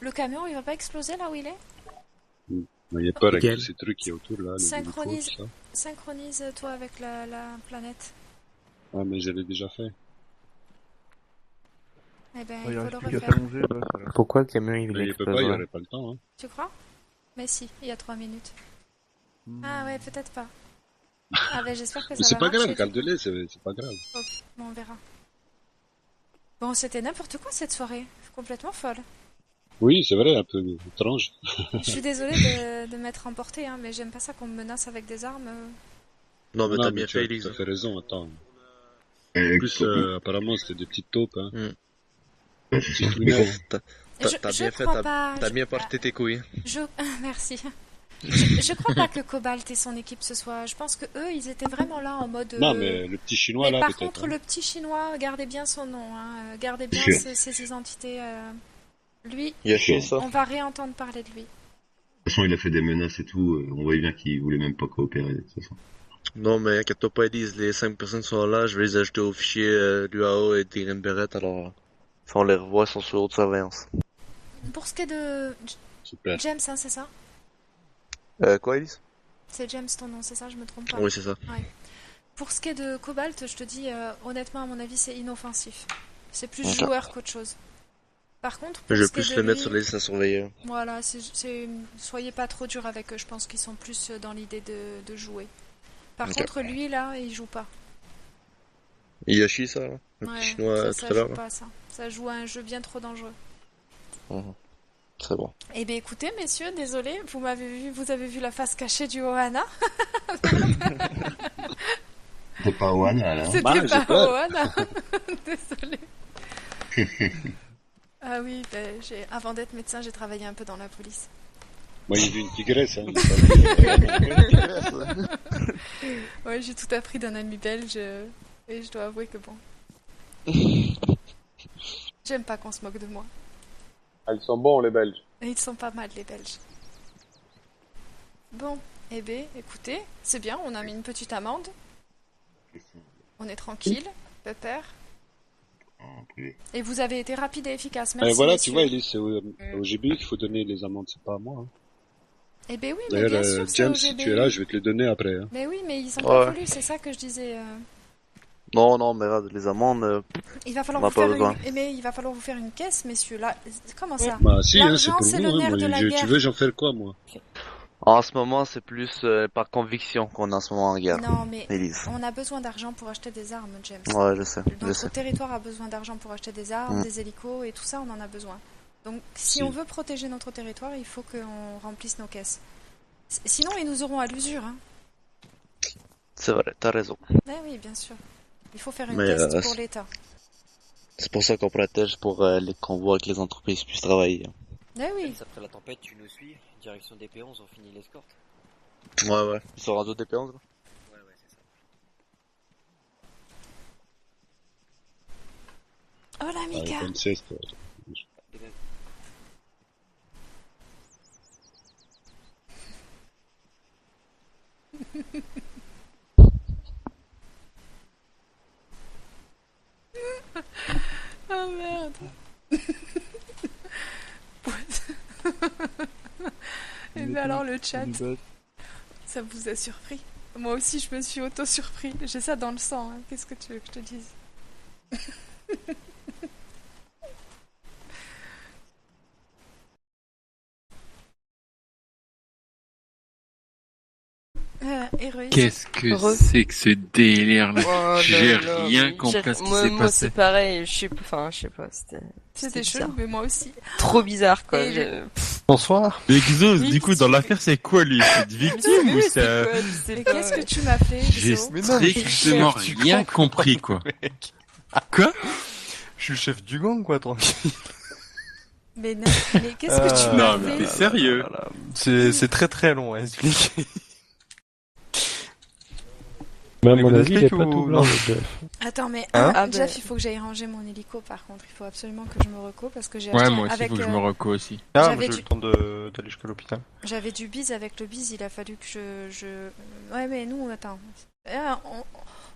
Le camion, il va pas exploser là où il est? Il y a peur avec Nickel. tous ces trucs qu'il y a autour, là. les Synchronise, hélicos, tout ça. synchronise-toi avec la planète. Ah, mais je l'ai déjà fait. Eh ben, Il il faut reste le plus qu'à refaire. s'allonger, là, ça va. Pourquoi le camion il Mais il peut pas, il aurait pas le temps, hein. Tu crois? Mais si, il y a 3 minutes. Ah ouais, peut-être pas. Ah ben j'espère que Mais ça c'est va pas marcher. grave, calde-les, c'est pas grave. Ok, bon, on verra. Bon, c'était n'importe quoi cette soirée. Complètement folle. Oui, c'est vrai, un peu étrange. Je suis désolée de m'être emportée, hein, mais j'aime pas ça qu'on me menace avec des armes. Non, mais Non, t'as mais bien tu as fait, tout Elise. à fait raison, attends. En Et plus, apparemment, c'était des petites taupes, hein. Ouais, c'est ça. Tout neuf. Je crois pas. T'as bien porté tes couilles. Merci. Je crois pas que Cobalt et son équipe ce soit. Je pense que eux, ils étaient vraiment là en mode. Non, mais le petit chinois, mais là, par peut-être. contre, hein. le petit chinois, gardez bien son nom, hein. Gardez bien Sûr. ses identités. Lui, Yoshi, ça. on va réentendre parler de lui. De toute façon, il a fait des menaces et tout. On voyait bien qu'il voulait même pas coopérer, de toute façon. Non, mais inquiète-toi pas, Elise, les 5 personnes sont là, je vais les ajouter au fichier l'UAO et Green Beret, alors... Enfin, on les revoit, ils sont sous haute surveillance. Pour ce qui est de Super. James, hein, c'est ça? Quoi, Elise? C'est James ton nom, c'est ça? Je me trompe pas? Oui, c'est ça. Ouais. Pour ce qui est de Cobalt, je te dis, honnêtement, à mon avis, c'est inoffensif. C'est plus Ok. joueur qu'autre chose. Par contre, pour Je vais ce qui est plus de le mettre lui, sur les listes à surveiller. voilà, soyez pas trop dur avec eux. Je pense qu'ils sont plus dans l'idée de jouer. Par Ok. contre, lui, là, il joue pas. Yoshi, ça, là, le Ouais, petit chinois ça tout à l'heure. joue pas, ça. Ça joue à un jeu bien trop dangereux. Très bon. Eh bien, écoutez, messieurs, désolé, vous avez vu la face cachée du Ohana. C'était pas Oana, là. C'était Bah, j'ai pas peur. Ohana. Désolé. Ah oui, avant d'être médecin, j'ai travaillé un peu dans la police. Moi, j'ai vu une tigresse, hein. Ouais, j'ai tout appris d'un ami belge et je dois avouer que bon. J'aime pas qu'on se moque de moi. Elles sont bons, les Belges. Et ils sont pas mal, les Belges. Bon, eh ben, écoutez, c'est bien, on a mis une petite amende. On est tranquille, pépère. Et vous avez été rapide et efficace, merci. Voilà, messieurs. tu vois, Elise, c'est au GBU qu'il faut donner les amendes, c'est pas à moi. Hein. Eh ben oui, mais D'ailleurs, bien sûr, c'est James, au si GBU. tu es là, je vais te les donner après. Hein. Mais oui, mais ils ont pas Ouais. voulu, c'est ça que je disais. Non, mais regarde, les amendes, Il va falloir on n'a vous pas faire besoin. mais il va falloir vous faire une caisse, messieurs. Là, comment ça? Bah si, hein, c'est L'argent, pour c'est vous. le Hein, nerf moi, de la tu guerre. veux, j'en faire quoi, moi? En ce moment, c'est plus par conviction qu'on est en ce moment en guerre. Non, mais Elise. on a besoin d'argent pour acheter des armes, James. Ouais, je sais, je Notre sais. territoire a besoin d'argent pour acheter des armes, Mm. des hélicos et tout ça, on en a besoin. Donc, si Si. on veut protéger notre territoire, il faut qu'on remplisse nos caisses. Sinon, ils nous auront à l'usure. Hein. C'est vrai, t'as raison. Eh oui, bien sûr. Il faut faire une Mais, caisse pour l'État. C'est pour ça qu'on protège pour les convois que les entreprises puissent travailler. Eh oui. Après la tempête, tu nous suis, direction DP11, on finit l'escorte. Ouais. Ils sont rendus DP11 là? Ouais, c'est ça. Hola, Mika. Bonne sieste. Oh merde. Et bien alors le chat, ça vous a surpris? Moi aussi je me suis auto-surpris. J'ai ça dans le sang, hein. Qu'est-ce que tu veux que je te dise? Héroïne. Qu'est-ce que c'est que ce délire là? Oh J'ai là là, rien mais compris à ce qui moi, s'est moi, passé. c'est pareil, je sais pas, c'était C'était bizarre. chelou, mais moi aussi. Trop bizarre, quoi. Et Je- Bonsoir. Mais Exos, du coup, dans l'affaire, c'est quoi lui? C'est une victime ou c'est... Mais qu'est-ce que tu m'as fait, J'ai Xo? strictement rien compris, quoi. Quoi? Je suis le chef du gang, quoi, tranquille. Mais qu'est-ce que tu m'as Non, mais fait? t'es sérieux? C'est très très long à expliquer. Mais à Mais mon vous avis, il est explique pas ou- tout blanc, non le Jeff. Attends, mais Hein Jeff, il faut que j'aille ranger mon hélico par contre. Il faut absolument que je me reco parce que j'ai Ouais, acheté moi aussi, avec, faut que je me reco aussi. Ah, j'avais moi j'ai eu du- le temps d'aller jusqu'à l'hôpital. J'avais du bise avec le bise, il a fallu que je... Ouais, mais nous, attends.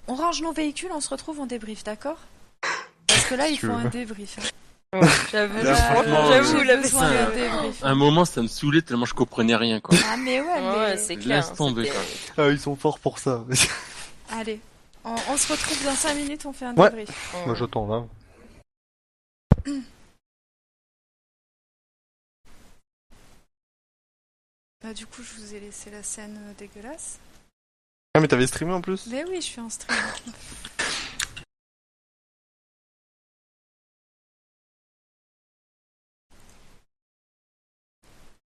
On range nos véhicules, on se retrouve en débrief, d'accord? Parce que là, Si il tu faut veux. un débrief. Hein. J'avoue, Là, franchement, j'avoue, j'ai la besoin d'un personne. débrief. À un moment, ça me saoulait tellement je comprenais rien, quoi. Ah, mais ouais, Ouais, mais... c'est clair. Laisse tomber, c'était- quoi. Ah, ils sont forts pour ça. Allez, on se retrouve dans 5 minutes, on fait un Ouais. débrief. Moi j'attends là. Bah, du coup, je vous ai laissé la scène dégueulasse. Ah, mais t'avais streamé en plus? Mais oui, je suis en stream.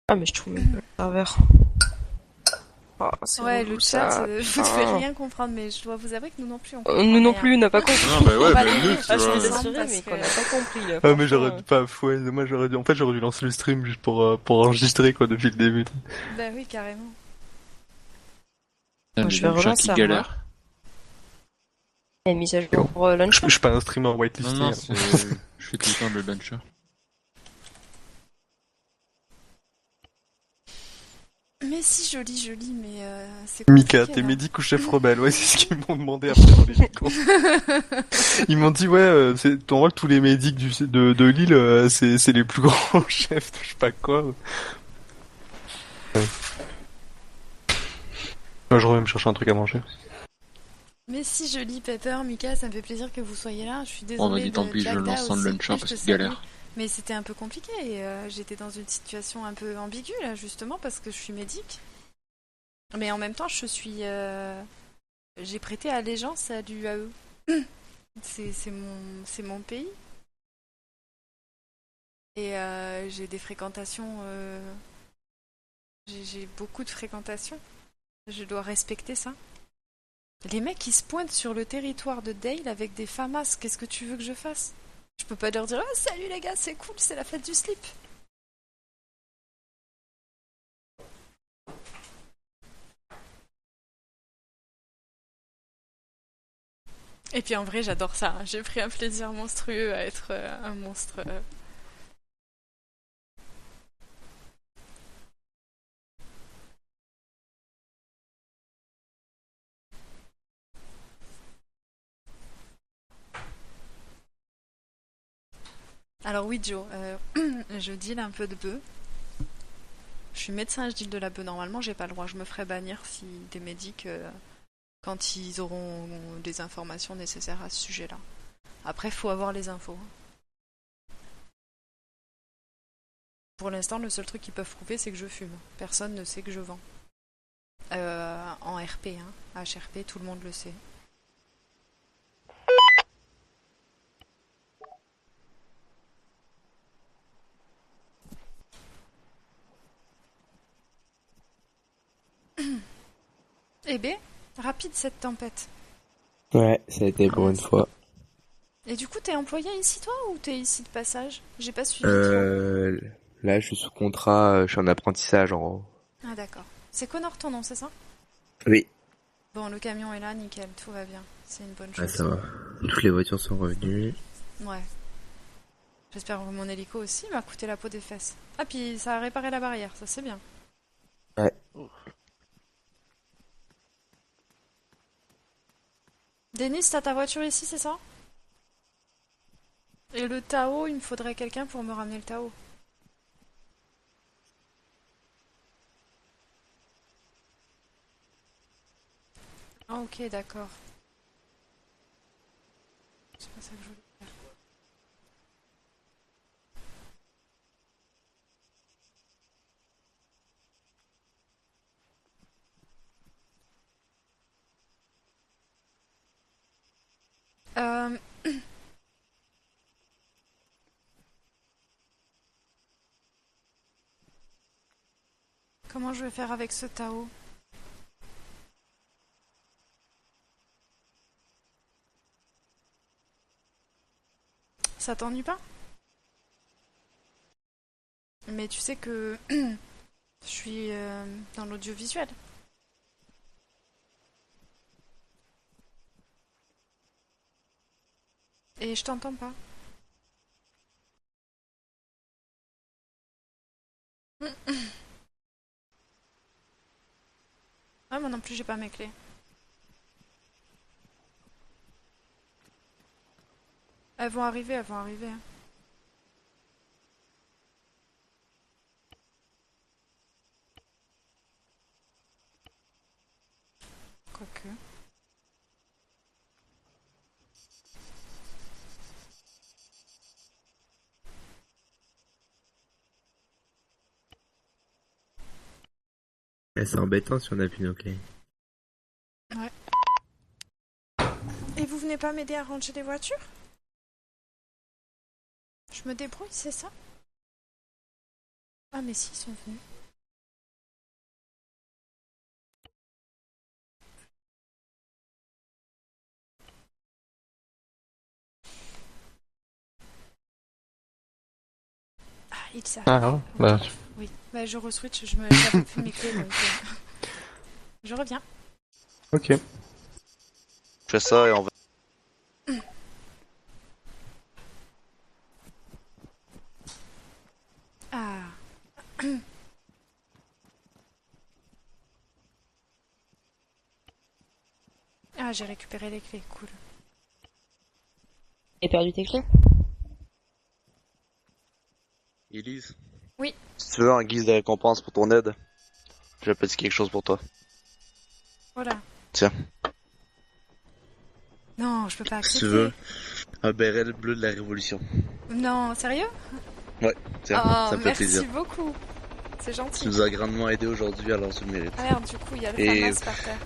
Ah, mais je trouve même pas le serveur. Oh, c'est Ouais, relou, le chat, ça. vous devez Ah. rien comprendre, mais je dois vous avouer que nous non plus, on Nous non comprend plus, on n'a pas compris. Non, bah ouais, On va bah débrief, nous, tu Ah, je vois. suis ensemble désolée, parce mais que- qu'on n'a pas compris, là. Ah, mais franchement, j'aurais dû pas, ouais, moi j'aurais dû, en fait j'aurais dû lancer le stream juste pour enregistrer quoi depuis le début. Bah oui, carrément. Putain, je mais vais le chat relancer qui un galère. Et mise à jour pour Je Launcher. suis pas un streamer Non, whitelisté. non, hein. je fais tout le temps le launcher. Mais si, joli, mais c'est Mika, compliqué, t'es là. médic ou chef rebelle? Ouais, c'est ce qu'ils m'ont demandé après dans les échos. Ils m'ont dit, ouais, c'est ton rôle, tous les médics de Lille, c'est les plus grands chefs de je sais pas quoi. Ouais. Moi, je reviens me chercher un truc à manger. Mais si, joli Pepper, Mika, ça me fait plaisir que vous soyez là. Je suis désolée. Bon, vas-y, tant de pis, je Jagda lance sans le aussi. launcher Ouais, parce je te qu'il galère. salue. Mais c'était un peu compliqué et j'étais dans une situation un peu ambiguë là, justement, parce que je suis médic. Mais en même temps, j'ai prêté allégeance à l'UAE. C'est mon pays. Et j'ai des fréquentations. J'ai beaucoup de fréquentations. Je dois respecter ça. Les mecs, ils se pointent sur le territoire de Dale avec des FAMAS. Qu'est-ce que tu veux que je fasse? Je peux pas leur dire « Ah, salut les gars, c'est cool, c'est la fête du slip !» Et puis en vrai, j'adore ça. Hein. J'ai pris un plaisir monstrueux à être un monstre. Alors oui, Joe, je deal un peu de bœuf. Je suis médecin, je deal de la bœuf. Normalement, j'ai pas le droit. Je me ferai bannir si des médics, quand ils auront des informations nécessaires à ce sujet-là. Après, faut avoir les infos. Pour l'instant, le seul truc qu'ils peuvent prouver, c'est que je fume. Personne ne sait que je vends. En RP, hein. HRP, tout le monde le sait. Eh ben, rapide cette tempête. Ouais, ça a été pour une fois. Et du coup, t'es employé ici toi ou t'es ici de passage? J'ai pas suivi. Là, je suis sous contrat, je suis en apprentissage en gros. Ah d'accord. C'est Connor ton nom, c'est ça? Oui. Bon, le camion est là, nickel, tout va bien. C'est une bonne chose. Ah, ça va. Toutes les voitures sont revenues. Ouais. J'espère que mon hélico aussi m'a coûté la peau des fesses. Ah, puis ça a réparé la barrière, ça c'est bien. Ouais. Denis, t'as ta voiture ici, c'est ça? Et le Tao, il me faudrait quelqu'un pour me ramener le Tao. Ah ok, d'accord. C'est pas ça que je voulais faire. Euh... Comment je vais faire avec ce Tao? Ça t'ennuie pas? Mais tu sais que je suis dans l'audiovisuel. Et je t'entends pas. Ah, moi non plus, j'ai pas mes clés. Elles vont arriver, elles vont arriver. Quoique. C'est embêtant si on a plus nos clés. Ouais. Et vous venez pas m'aider à ranger les voitures? Je me débrouille, c'est ça? Ah mais si, ils sont venus. Ah, ils savent. Ah ouais, bah... Oui, bah je re-switch, j'avais plus mes clés donc... Je reviens. Ok. Je fais ça et on va... Ah. Ah, j'ai récupéré les clés, cool. Et perdu tes clés? Elise. Oui. Si tu veux, en guise de récompense pour ton aide, j'ai petit quelque chose pour toi. Voilà. Tiens. Non, je peux pas accepter. Si tu veux, un béret bleu de la Révolution. Non, sérieux? Ouais, tiens, Oh, ça me fait plaisir. merci beaucoup. C'est gentil. Tu nous as grandement aidé aujourd'hui, alors tu le mérites. Ah merde, du coup, il y a le Et FAMAS par terre.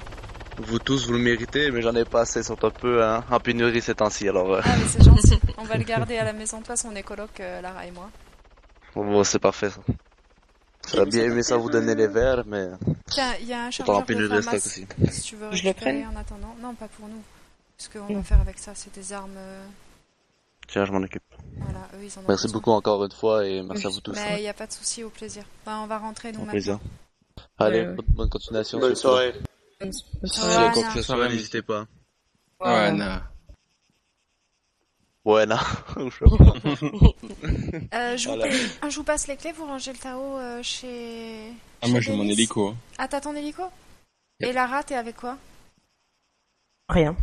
vous tous, vous le méritez, mais j'en ai pas assez, ils sont un peu en pénurie ces temps-ci, alors... Ah mais c'est gentil, on va le garder à la maison. De toute façon, on est coloc, Lara et moi. Bon, c'est parfait, ça. J'aurais bien aimé ça vous donner les verres, mais... Tiens, il y a un c'est pas en chargeur de pénurie de FAMAS, stock aussi. si tu veux Je le récupérer prenne en attendant. Non, pas pour nous. Parce qu'on va faire avec ça, c'est des armes... Tiens, je m'en occupe. Voilà, eux, ils en ont Merci besoin. beaucoup encore une fois, et merci à vous tous. Mais il n'y a pas de souci, au plaisir. Enfin, on va rentrer, nous, Au maintenant. plaisir. Allez, Ouais. bonne continuation. Bonne surtout. soirée. Si soirée. y a Voilà. quoi que ce soit, n'hésitez pas. Ouais, non. Ouais, non. Je vous passe les clés, vous rangez le Tao chez... Ah, chez moi j'ai mon Denis. hélico. Hein. Ah, t'as ton hélico? Et Lara, t'es avec quoi? Rien.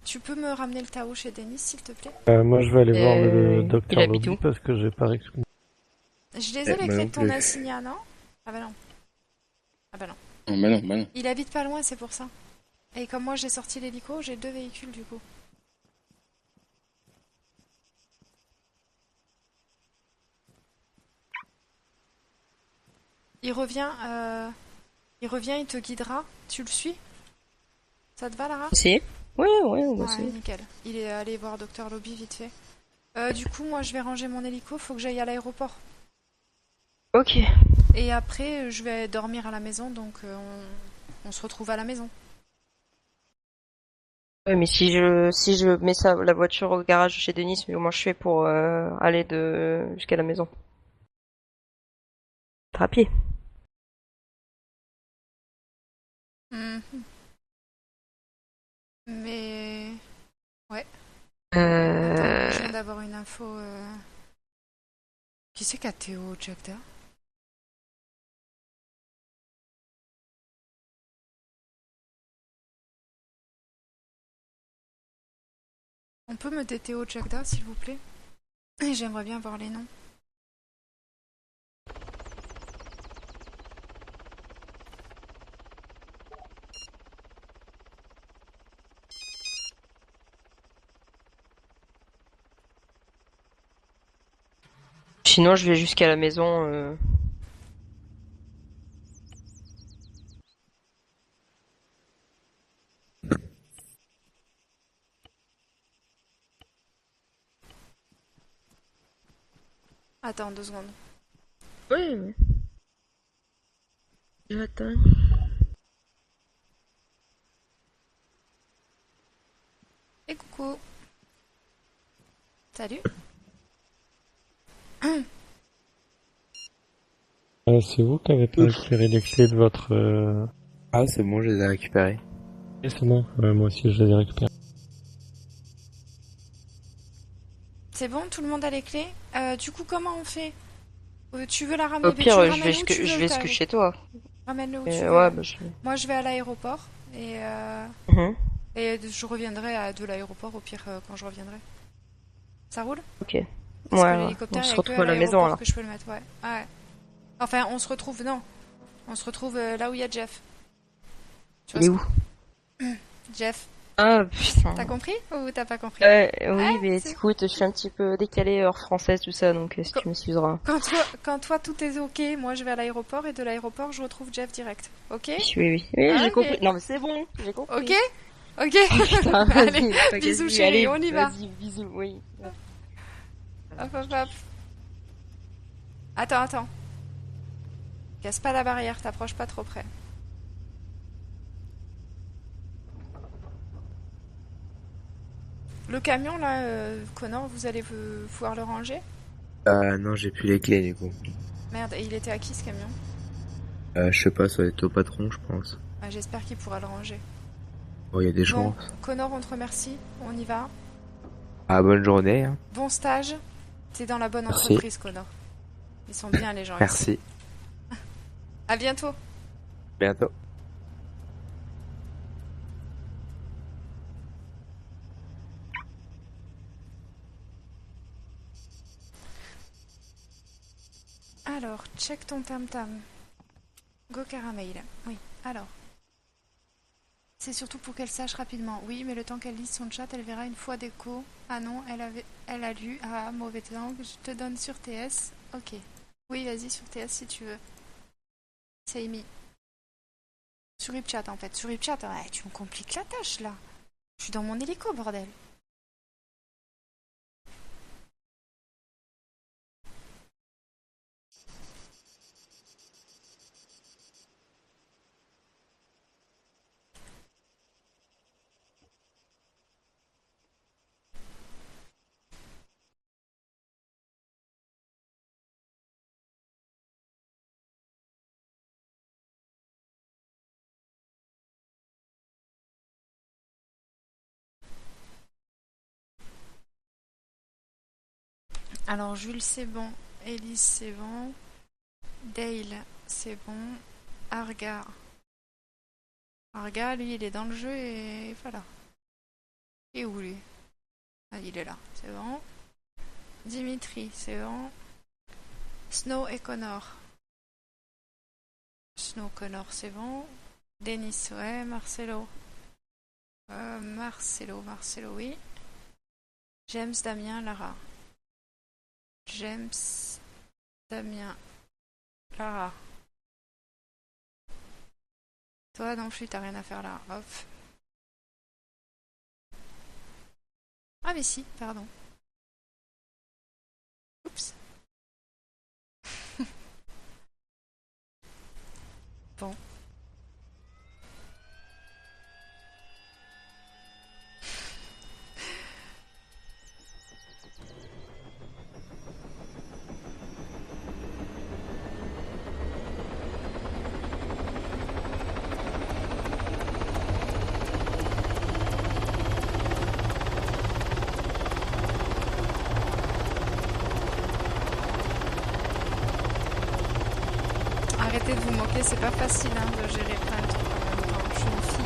Tu peux me ramener le Tao chez Denis, s'il te plaît? Moi je vais aller voir le il docteur habite Lobby où parce que j'ai pas récupéré. Je les ai, les moi clés non de ton plus. assigna, non? Ah bah non. Ah bah non. Oh, bah non, bah non. Il habite pas loin, c'est pour ça. Et comme moi j'ai sorti l'hélico, j'ai 2 véhicules du coup. Il revient, il te guidera. Tu le suis? Ça te va, Lara? Si. Ouais, on va Ouais, essayer. nickel. Il est allé voir Docteur Lobby vite fait. Du coup, moi je vais ranger mon hélico, faut que j'aille à l'aéroport. Ok. Et après, je vais dormir à la maison, donc on se retrouve à la maison. Ouais, mais si je mets la voiture au garage chez Denis, mais comment je fais pour aller jusqu'à la maison? À pied. Mhm. Mais... Ouais. Attends, je viens d'avoir une info... Qui c'est qu'a Théo Jagda? On peut me Théo Jagda, s'il vous plaît? J'aimerais bien voir les noms. Sinon, je vais jusqu'à la maison. Attends 2 secondes. Oui. Attends. Et coucou. Salut. C'est vous qui avez pas récupéré les clés de votre... Ah, c'est bon, je les ai récupérées. Et c'est bon, moi aussi je les ai récupérées. C'est bon, tout le monde a les clés. Du coup, comment on fait? Tu veux la ramener? Au pire, tu le je ramènes vais où tu veux, jusque Kyle chez toi. Ramène-le où tu veux. Ouais, Moi, je vais à l'aéroport et Mhm. et je reviendrai de l'aéroport au pire quand je reviendrai. Ça roule? Ok. Parce que Ouais, l'hélicoptère, on se il y a retrouve que à la maison, l'aéroport alors. que je peux le mettre, ouais. Ouais. Enfin, on se retrouve, non. On se retrouve là où il y a Jeff. Tu Il est vois où? Jeff. Ah, putain. T'as compris ou t'as pas compris? Oui, mais écoute, je suis un petit peu décalé heure française, tout ça, donc si tu m'excuseras. Quand toi tout est ok, moi je vais à l'aéroport et de l'aéroport je retrouve Jeff direct. Ok? Oui, j'ai Ok. compris. Non, mais c'est bon, j'ai compris. Ok? Ok. Putain, Allez, vas-y, bisous vas-y, chérie, allez, on y va. Vas-y, bisous, oui. Hop hop hop. Attends. Casse pas la barrière, t'approches pas trop près. Le camion là, Connor, vous allez pouvoir le ranger? Non, j'ai plus les clés, du coup. Merde, et il était à qui ce camion? Je sais pas, ça va être au patron, je pense. Ah, j'espère qu'il pourra le ranger. Bon, il y a des Bon, chances. Connor, on te remercie, on y va. Ah, bonne journée, hein. Bon stage, t'es dans la bonne Merci. entreprise, Connor. Ils sont bien les gens ici. Merci. À bientôt. Bientôt. Alors, check ton tam-tam. Go Caramel. Oui, alors. C'est surtout pour qu'elle sache rapidement. Oui, mais le temps qu'elle lise son chat, elle verra une fois d'écho. Ah non, elle a lu. Ah, mauvais angle. Je te donne sur TS. Ok. Oui, vas-y sur TS si tu veux. C'est Amy. Sur Ripchat en fait. Sur Ripchat, ouais, tu me compliques la tâche là. Je suis dans mon hélico, bordel. Alors Jules c'est bon, Elise c'est bon, Dale c'est bon, Arga. Arga lui il est dans le jeu et voilà. Et où lui? Ah il est là, c'est bon. Dimitri c'est bon. Snow et Connor. Snow Connor c'est bon. Denis ouais, Marcelo. Marcelo oui. James, Damien, Lara. James, Damien, Lara. Toi non plus, t'as rien à faire là. Hop. Ah mais si, pardon. Oups. Bon. Arrêtez de vous moquer, c'est pas facile hein, de gérer plein de trucs en même temps. Je suis une fille.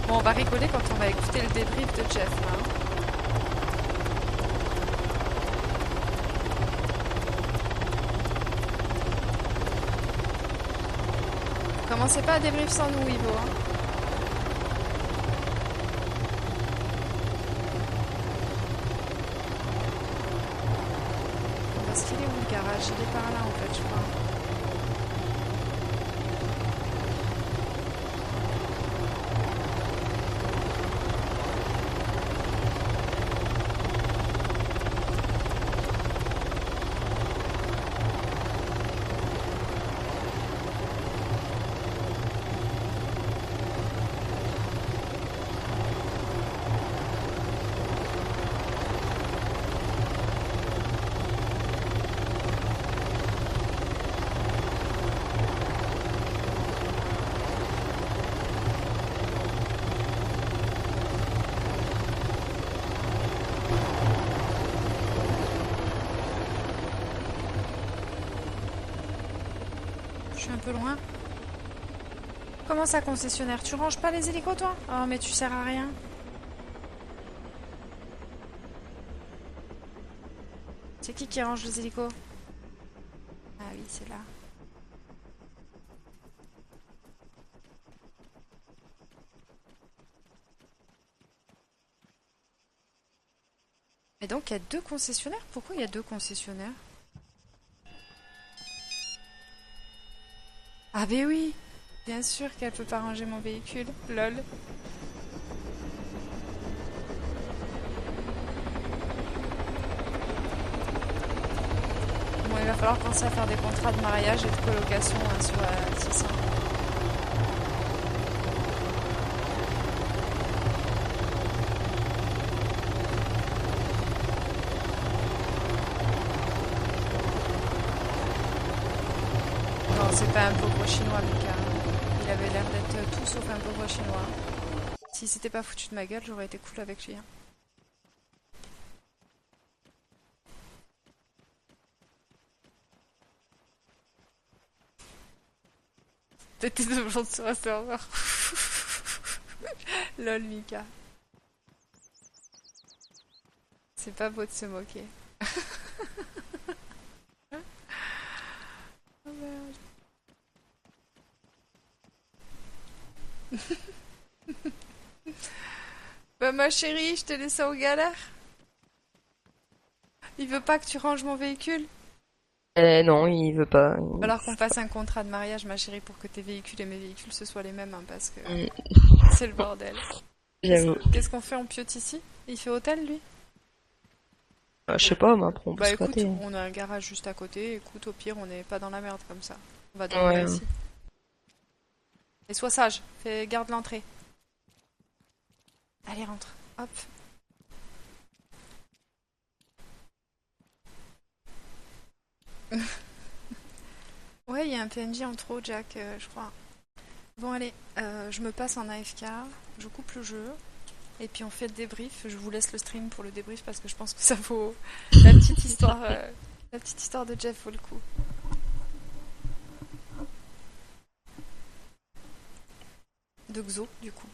Bon, on va rigoler quand on va écouter le débrief de Jeff là. Hein. Commencez pas à débrief sans nous, Ivo. Hein. Parce qu'il est où le garage? Il est par là en fait, je crois. peu loin. Comment ça, concessionnaire? Tu ranges pas les hélicos, toi? Oh, mais tu sers à rien. C'est qui range les hélicos? Ah oui, c'est là. Et donc, il y a 2 concessionnaires? Pourquoi il y a 2 concessionnaires? Ah ben oui! Bien sûr qu'elle peut pas ranger mon véhicule. Lol. Bon, il va falloir penser à faire des contrats de mariage et de colocation sur 600. Non, c'est pas un pauvre chinois, Mika. Il avait l'air d'être tout sauf un pauvre chinois. S'il s'était pas foutu de ma gueule, j'aurais été cool avec lui. Hein. T'étais toujours sur un serveur. Lol, Mika. C'est pas beau de se moquer. Oh merde. Bah ma chérie, je t'ai laissé en galère. Il veut pas que tu ranges mon véhicule? Non, il veut pas. Alors qu'on fasse un contrat de mariage, ma chérie, pour que tes véhicules et mes véhicules ce soient les mêmes, hein, parce que c'est le bordel. J'avoue. Qu'est-ce qu'on fait? On piote ici? Il fait hôtel, lui? Je sais pas, mais après on peut Bah se écoute, rater. on a un garage juste à côté, écoute, au pire, on n'est pas dans la merde comme ça. On va dormir ici. Et sois sage, garde l'entrée. Allez, rentre. Hop. Ouais, il y a un PNJ en trop, Jack, je crois. Bon, allez, je me passe en AFK, je coupe le jeu, et puis on fait le débrief. Je vous laisse le stream pour le débrief parce que je pense que ça vaut la petite histoire de Jeff vaut le coup. De Xo, du coup.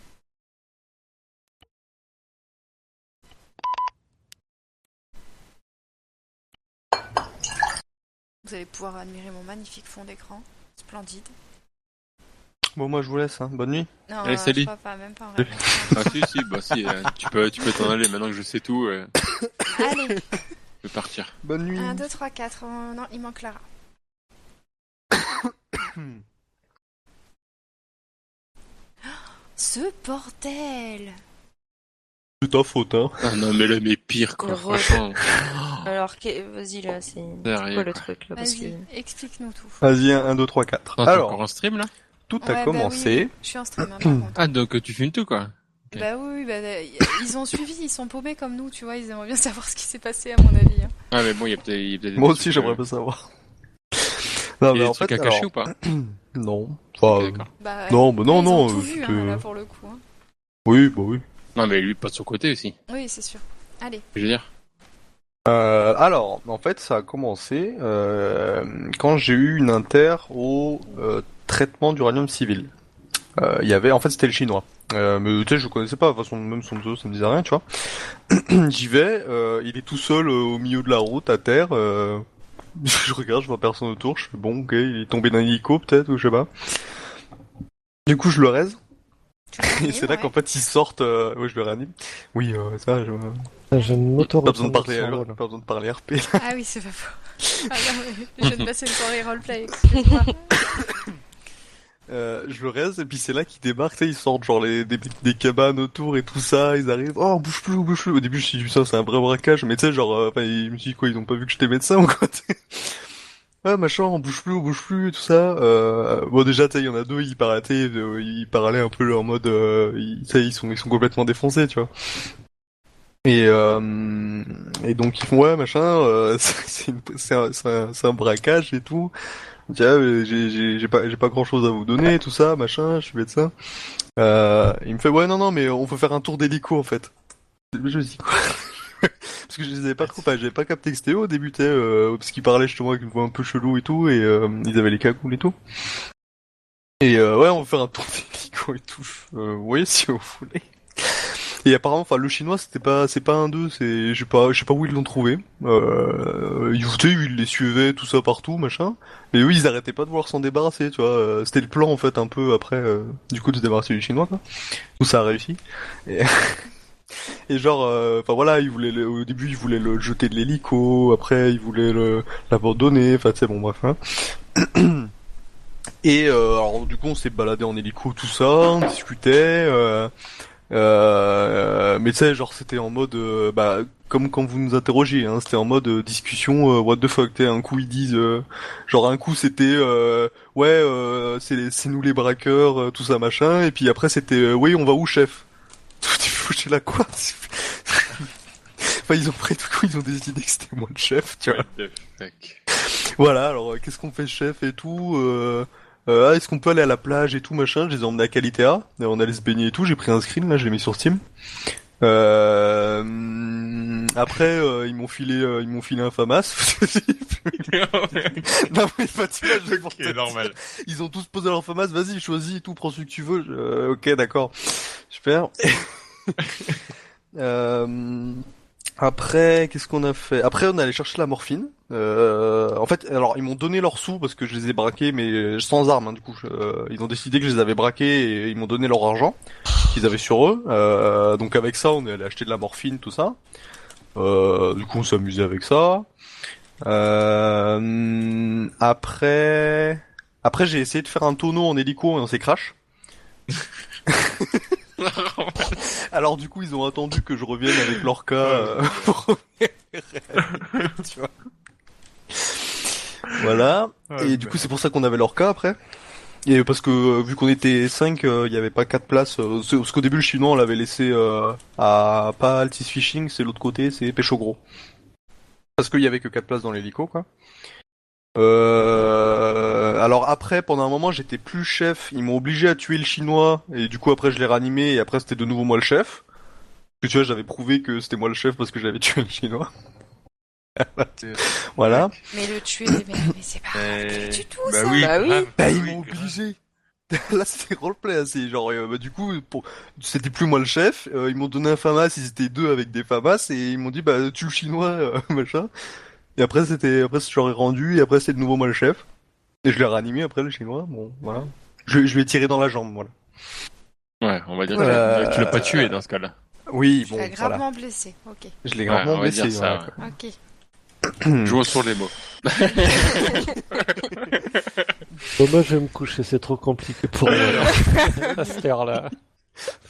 Vous allez pouvoir admirer mon magnifique fond d'écran. Splendide. Bon, moi je vous laisse, hein. Bonne nuit. Non, allez, salut. je crois pas, même pas. Ouais. Ah si, bah si, tu peux t'en aller maintenant que je sais tout. Allez. Je peux partir. Bonne nuit. 1, 2, 3, 4. Non, il manque Clara. Ce bordel! C'est ta faute, hein. Ah non, mais là, mais pire, quoi, franchement. Alors, vas-y, là, c'est quoi le truc, là, parce que... Vas-y, explique-nous tout. Vas-y, 1, 2, 3, 4. Non, t'es Alors, encore en stream, là? tout Ouais, a commencé. oui, je suis en stream, hein, par contre. Ah, donc tu filmes tout, quoi. Okay. Bah oui, ils ont suivi, ils sont paumés comme nous, tu vois, ils aimeraient bien savoir ce qui s'est passé, à mon avis. Hein. Ah, mais bon, il y a peut-être... Moi aussi, j'aimerais pas savoir. Non, mais en fait, à cacher ou pas? Non. Enfin, bah, non, bah non, ils non. ont tout vu, hein, là, pour le coup. Hein. Oui, bah oui. Non, mais lui, pas de son côté aussi. Oui, c'est sûr. Allez. Je veux dire. Alors, en fait, ça a commencé quand j'ai eu une inter au traitement d'uranium civil. Il y avait, en fait, c'était le chinois. Mais tu sais, je connaissais pas. De toute façon, même son pseudo, ça me disait rien, tu vois. J'y vais. Il est tout seul au milieu de la route, à terre. Je regarde, je vois personne autour. Je fais bon, ok, il est tombé d'un hélico peut-être ou je sais pas. Du coup, je le raise. Et c'est là qu'en fait ils sortent. Ouais, je le réanime. Oui, ça, je ne pas besoin de parler, pas besoin de parler RP. Ah oui, c'est pas faux. Ah non, je viens de passer une soirée roleplay. Excuse-moi. Je le raise et puis c'est là qu'ils débarquent. Tu sais, ils sortent genre des cabanes autour et tout ça. Ils arrivent. Oh, bouge plus, bouge plus. Au début, je me suis dit ça, c'est un vrai braquage. Mais tu sais, genre, je me suis dit quoi, ils ont pas vu que j'étais médecin ou quoi. Ah machin, on bouge plus, tout ça. Bon déjà, tu sais, il y en a deux, ils parlaient un peu en mode, ils sont complètement défoncés, tu vois. Et donc ils font ouais machin, c'est un braquage et tout. Tiens, j'ai pas grand chose à vous donner, tout ça, machin, je suis médecin. Il me fait ouais non mais on peut faire un tour d'hélico en fait. Je dis quoi? Parce que je les avais pas trop, j'avais pas capté que c'était eux au début, parce qu'ils parlaient justement avec une voix un peu chelou et tout, et ils avaient les cagoules et tout. Et ouais, on va faire un tour d'hélico et tout. Oui, si vous voulez. Et apparemment, enfin, le chinois, c'est pas un d'eux, je sais pas où ils l'ont trouvé. Ils les suivaient, tout ça partout, machin. Mais eux, ils arrêtaient pas de vouloir s'en débarrasser, tu vois. C'était le plan, en fait, un peu après, du coup, de se débarrasser du chinois, quoi. Où ça a réussi. Et, et genre, enfin voilà, au début, ils voulaient le jeter de l'hélico, après, ils voulaient l'abandonner, enfin, c'est bon, bref, hein. Et alors, du coup, on s'est baladé en hélico, tout ça, on discutait, mais tu sais, genre c'était en mode, comme quand vous nous interrogiez, hein, c'était en mode discussion, what the fuck, un coup ils disent, genre un coup c'était, ouais, c'est nous les braqueurs, tout ça machin, et puis après c'était, oui, on va où chef? J'étais là quoi? Enfin ils ont décidé que c'était moi le chef, tu vois. What the fuck. Voilà, alors qu'est-ce qu'on fait chef et tout, est-ce qu'on peut aller à la plage et tout machin? Je les ai emmenés à Calitéa, on allait se baigner et tout, j'ai pris un screen là, je l'ai mis sur Steam. Après ils m'ont filé un FAMAS. Non mais Fatima, je normal. Ils ont tous posé leur FAMAS, vas-y choisis et tout, prends celui que tu veux. Ok d'accord, super. Après, qu'est-ce qu'on a fait? Après, on est allé chercher la morphine. En fait, alors ils m'ont donné leurs sous parce que je les ai braqués, mais sans armes. Hein, du coup, ils ont décidé que je les avais braqués et ils m'ont donné leur argent qu'ils avaient sur eux. Donc avec ça, on est allé acheter de la morphine, tout ça. Du coup, on s'est amusé avec ça. Après, j'ai essayé de faire un tonneau en hélico et on s'est crash. Alors du coup ils ont attendu que je revienne avec l'orca pour revenir, tu vois. Voilà. Et du coup c'est pour ça qu'on avait l'orca après. Et parce que vu qu'on était 5, il y avait pas 4 places. Parce qu'au début le chinois on l'avait laissé à pas Altis Fishing, c'est l'autre côté, c'est Pêche au Gros. Parce qu'il y avait que 4 places dans l'hélico quoi. Alors après, pendant un moment, j'étais plus chef. Ils m'ont obligé à tuer le chinois et du coup après je l'ai ranimé et après c'était de nouveau moi le chef. Parce que tu vois, j'avais prouvé que c'était moi le chef parce que j'avais tué le chinois. Voilà. Mais le tuer, mais c'est pas du tout ça. Oui. Bah oui. Bah ils m'ont obligé. Là c'était roleplay, hein, c'est genre du coup c'était plus moi le chef. Ils m'ont donné un FAMAS, ils étaient 2 avec des FAMAS et ils m'ont dit bah tue le chinois machin. Et après je leur ai rendu et après c'était de nouveau moi le chef. Et je l'ai ranimé après le chinois, bon voilà. Je lui ai tiré dans la jambe, voilà. Ouais, on va dire que tu l'as pas tué dans ce cas-là. Oui, bon, tu l'as gravement blessé, ok. Je l'ai gravement blessé, ça, voilà. Ok. Jouons sur les mots. Bon, moi je vais me coucher, c'est trop compliqué pour moi là. À cette heure-là.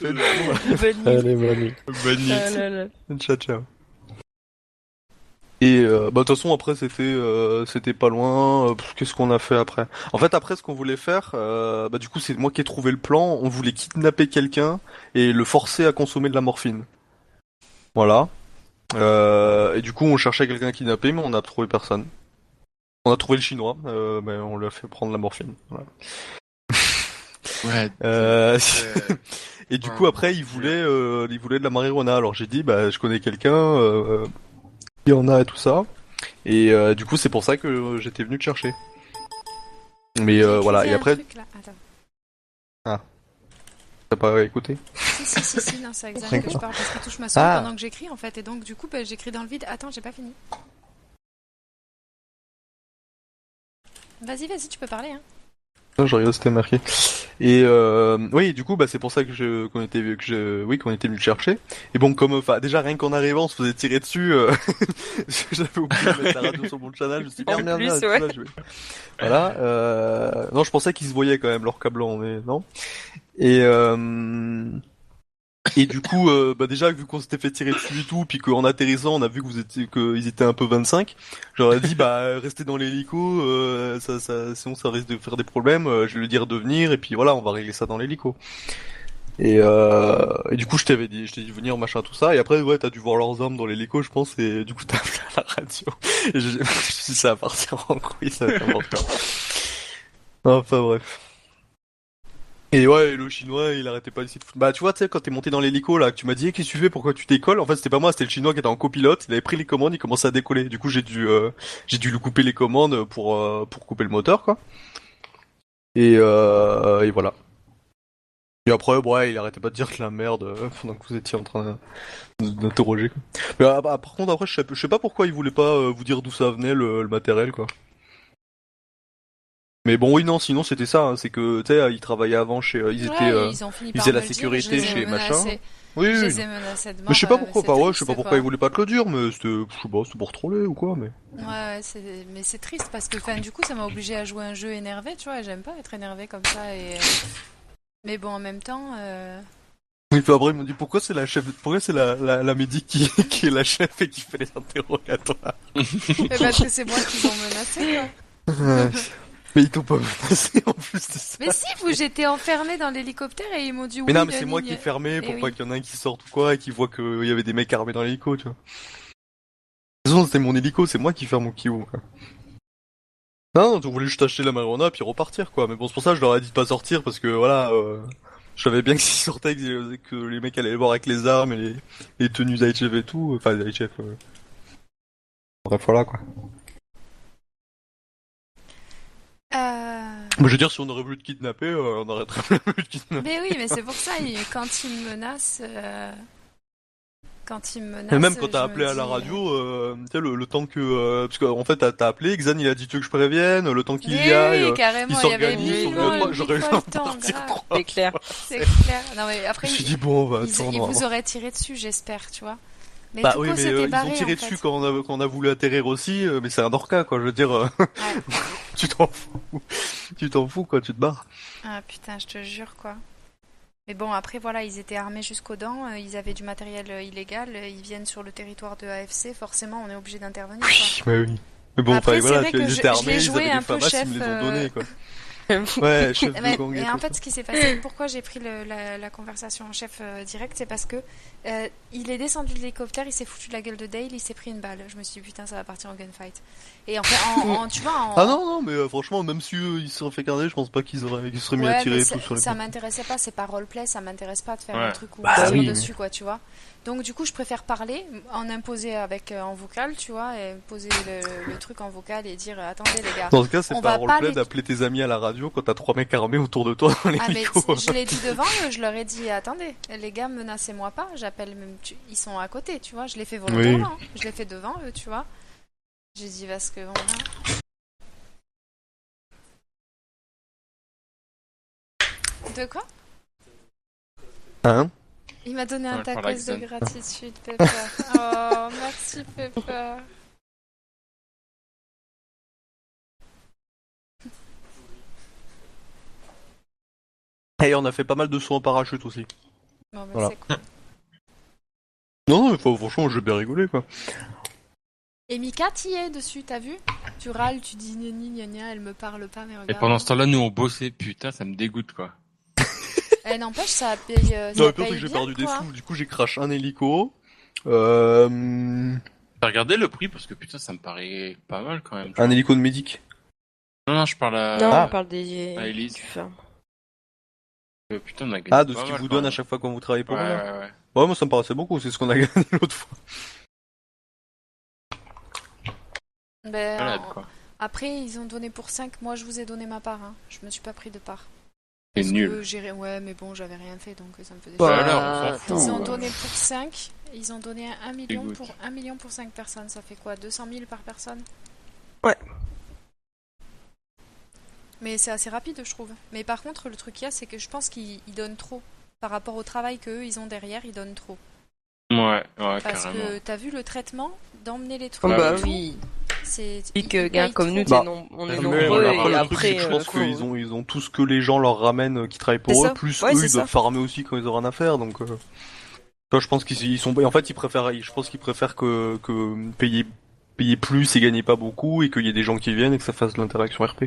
Allez, bonne nuit. Bonne nuit. Ciao, ciao. Et de toute façon après c'était pas loin. Qu'est-ce qu'on a fait après? En fait après ce qu'on voulait faire, du coup c'est moi qui ai trouvé le plan. On voulait kidnapper quelqu'un et le forcer à consommer de la morphine. Voilà. Et du coup on cherchait quelqu'un à kidnapper mais on a trouvé personne. On a trouvé le chinois, mais on lui a fait prendre la morphine. Voilà. Ouais. Et du coup après il voulait de la marijuana. Alors j'ai dit je connais quelqu'un. Il y en a et tout ça. Et du coup, c'est pour ça que j'étais venu te chercher. Mais voilà, et après... Truc, là. Attends. Ah. T'as pas écouté? Si, non, c'est exactement que je parle parce qu'il touche ma souris pendant que j'écris en fait. Et donc, du coup, j'écris dans le vide. Attends, j'ai pas fini. Vas-y, tu peux parler, hein. Non, je regarde, c'était marqué. Et oui, du coup, c'est pour ça que qu'on était venu te chercher. Et bon, comme déjà rien qu'en arrivant, on se faisait tirer dessus. J'avais oublié de mettre la radio sur mon channel. Je me suis dit merde. Voilà. Non, je pensais qu'ils se voyaient quand même leur câblant, mais non. Et du coup, déjà vu qu'on s'était fait tirer dessus et tout, puis qu'en atterrissant, on a vu qu'ils étaient un peu 25. J'aurais dit restez dans l'hélico, sinon ça risque de faire des problèmes. Je vais lui dire de venir et puis voilà, on va régler ça dans l'hélico. Et du coup, je t'ai dit venir machin tout ça. Et après, ouais, t'as dû voir leurs armes dans l'hélico, je pense. Et du coup, t'as appelé à la radio. Et je me suis dit, ça va partir en couille, ça va être n'importe quoi. Enfin bref. Et ouais, le chinois, il arrêtait pas d'essayer de foutre. Tu vois, tu sais, quand t'es monté dans l'hélico, là, que tu m'as dit, qu'est-ce que tu fais, pourquoi tu décolles? En fait, c'était pas moi, c'était le chinois qui était en copilote, il avait pris les commandes, il commençait à décoller. Du coup, j'ai dû lui couper les commandes pour couper le moteur, quoi. Et voilà. Et après, ouais, il arrêtait pas de dire que la merde pendant que vous étiez en train d'interroger. Quoi. Mais par contre, après, je sais pas pourquoi il voulait pas vous dire d'où ça venait le matériel, quoi. Mais bon, oui, non, sinon c'était ça, hein, c'est que, tu sais, ils travaillaient avant chez... ils faisaient la sécurité chez machin. Oui, je oui. les ai menacés de mort. Mais je sais pas pourquoi, je sais pas triste, pourquoi quoi. ils voulaient pas te le dire, mais c'était, je sais pas, c'était pour troller ou quoi, mais... Ouais, mais c'est triste parce que, du coup, ça m'a obligé à jouer un jeu énervé, tu vois, et j'aime pas être énervé comme ça, et... Mais bon, en même temps... Oui, puis après, ils m'ont dit, pourquoi c'est la médic qui est la chef et qui fait les interrogatoires? Parce que c'est moi qui ont menacé, quoi. Mais ils t'ont pas menacé en plus de ça. Mais si, j'étais enfermée dans l'hélicoptère et ils m'ont dit oui. Mais non, mais c'est moi qui ai fermé pour pas qu'il y en ait un qui sorte ou quoi et qui voit qu'il y avait des mecs armés dans l'hélico, tu vois. De toute façon, c'était mon hélico, c'est moi qui ferme mon kiou, quoi. Non, tu voulais juste acheter la marijuana puis repartir, quoi. Mais bon, c'est pour ça que je leur ai dit de pas sortir parce que voilà, je savais bien que s'ils sortaient, que les mecs allaient les voir avec les armes et les tenues d'IHF et tout, enfin d'IHF. Bref, voilà, quoi. Je veux dire, si on aurait voulu te kidnapper, on aurait très bien voulu te kidnapper. Mais oui, mais c'est pour ça, quand ils me menacent... Et même quand t'as appelé à la radio, tu sais, le temps que... parce qu'en fait, t'as appelé, Xan il a dit tu veux que je prévienne, le temps qu'il y aille, il s'organise, j'aurais eu le temps de partir 3 C'est clair. C'est clair. Non mais après, je me suis dit, bon, on va attendre. Ils vous auraient tiré dessus, j'espère, tu vois. Mais bah tout oui, coup, mais c'était barré, ils ont tiré en dessus fait. quand on a voulu atterrir aussi, mais c'est un Orca, quoi, je veux dire... tu t'en fous, quoi, tu te barres. Ah putain, je te jure, quoi. Mais bon, après, voilà, ils étaient armés jusqu'aux dents, ils avaient du matériel illégal, ils viennent sur le territoire de AFC, forcément, on est obligé d'intervenir, quoi. Oui. Mais bon, après, voilà, ils étaient armés, ils joué avaient un des peu FAMAS, chef... ils me les ont donnés, quoi. Ouais, chef de gang et en fait, ce qui s'est passé, pourquoi j'ai pris la conversation en chef direct, c'est parce que il est descendu de l'hélicoptère, il s'est foutu de la gueule de Dale, il s'est pris une balle. Je me suis dit, putain, ça va partir en gunfight. Et en fait, tu vois... Ah non, mais franchement, même si ils se seraient fait garder, je pense pas qu'ils seraient mis à tirer tout sur les ça m'intéressait pas, c'est pas roleplay, ça m'intéresse pas de faire un truc où bah, on tire dessus, quoi, tu vois. Donc du coup, je préfère parler, en imposer en vocal, tu vois, et poser le truc en vocal et dire attendez les gars. Dans ce cas, c'est pas un roleplay les... d'appeler tes amis à la radio quand t'as 3 mecs armés autour de toi dans l'hélico. Mais je l'ai dit devant eux, je leur ai dit attendez, les gars, menacez-moi pas, j'appelle même, ils sont à côté, tu vois, je l'ai fait volontairement, je l'ai fait devant eux, tu vois. J'ai dit parce que voilà. De quoi? Hein? Il m'a donné un tacos de gratitude, Pepper. Oh, merci, Pepper. Et on a fait pas mal de sauts en parachute aussi. Bon, bah voilà. C'est cool. Non, franchement, j'ai bien rigolé, quoi. Et Mika, t'y es dessus, t'as vu? Tu râles, tu dis gna gna gna, elle me parle pas, mais regarde. Et pendant ce temps-là, nous on bossait, putain, ça me dégoûte, quoi. N'empêche, ça paye. Non, le pire, c'est que j'ai perdu des sous, du coup j'ai crash un hélico. T'as regardé le prix parce que putain, ça me paraît pas mal quand même. Un hélico de médic. Non, je parle à. Non, on parle des. À Elise. Putain, on a gagné. Ah, de ce qu'ils vous donnent à chaque fois quand vous travaillez pour eux. Ouais. Ouais, moi ça me paraissait beaucoup, c'est ce qu'on a gagné l'autre fois. Ben, après, ils ont donné pour 5, moi je vous ai donné ma part, hein. Je me suis pas pris de part. C'est nul. Ouais, mais bon, j'avais rien fait, donc ça me faisait chier. Ils ont donné pour 5, ils ont donné 1 million pour 5 personnes, ça fait quoi, 200 000 par personne? Ouais. Mais c'est assez rapide, je trouve. Mais par contre, le truc qu'il y a, c'est que je pense qu'ils donnent trop. Par rapport au travail qu'eux, ils ont derrière, ils donnent trop. Ouais, parce carrément. que t'as vu le traitement d'emmener les trucs. Bah oui. C'est que gars comme nous, on est nombreux et après. Je pense qu'ils ont tout ce que les gens leur ramènent qui travaillent pour eux, plus eux ils doivent farmer aussi quand ils auront rien à faire. Donc, je pense qu'ils sont. En fait, je pense qu'ils préfèrent que payer plus et gagner pas beaucoup et qu'il y ait des gens qui viennent et que ça fasse de l'interaction RP.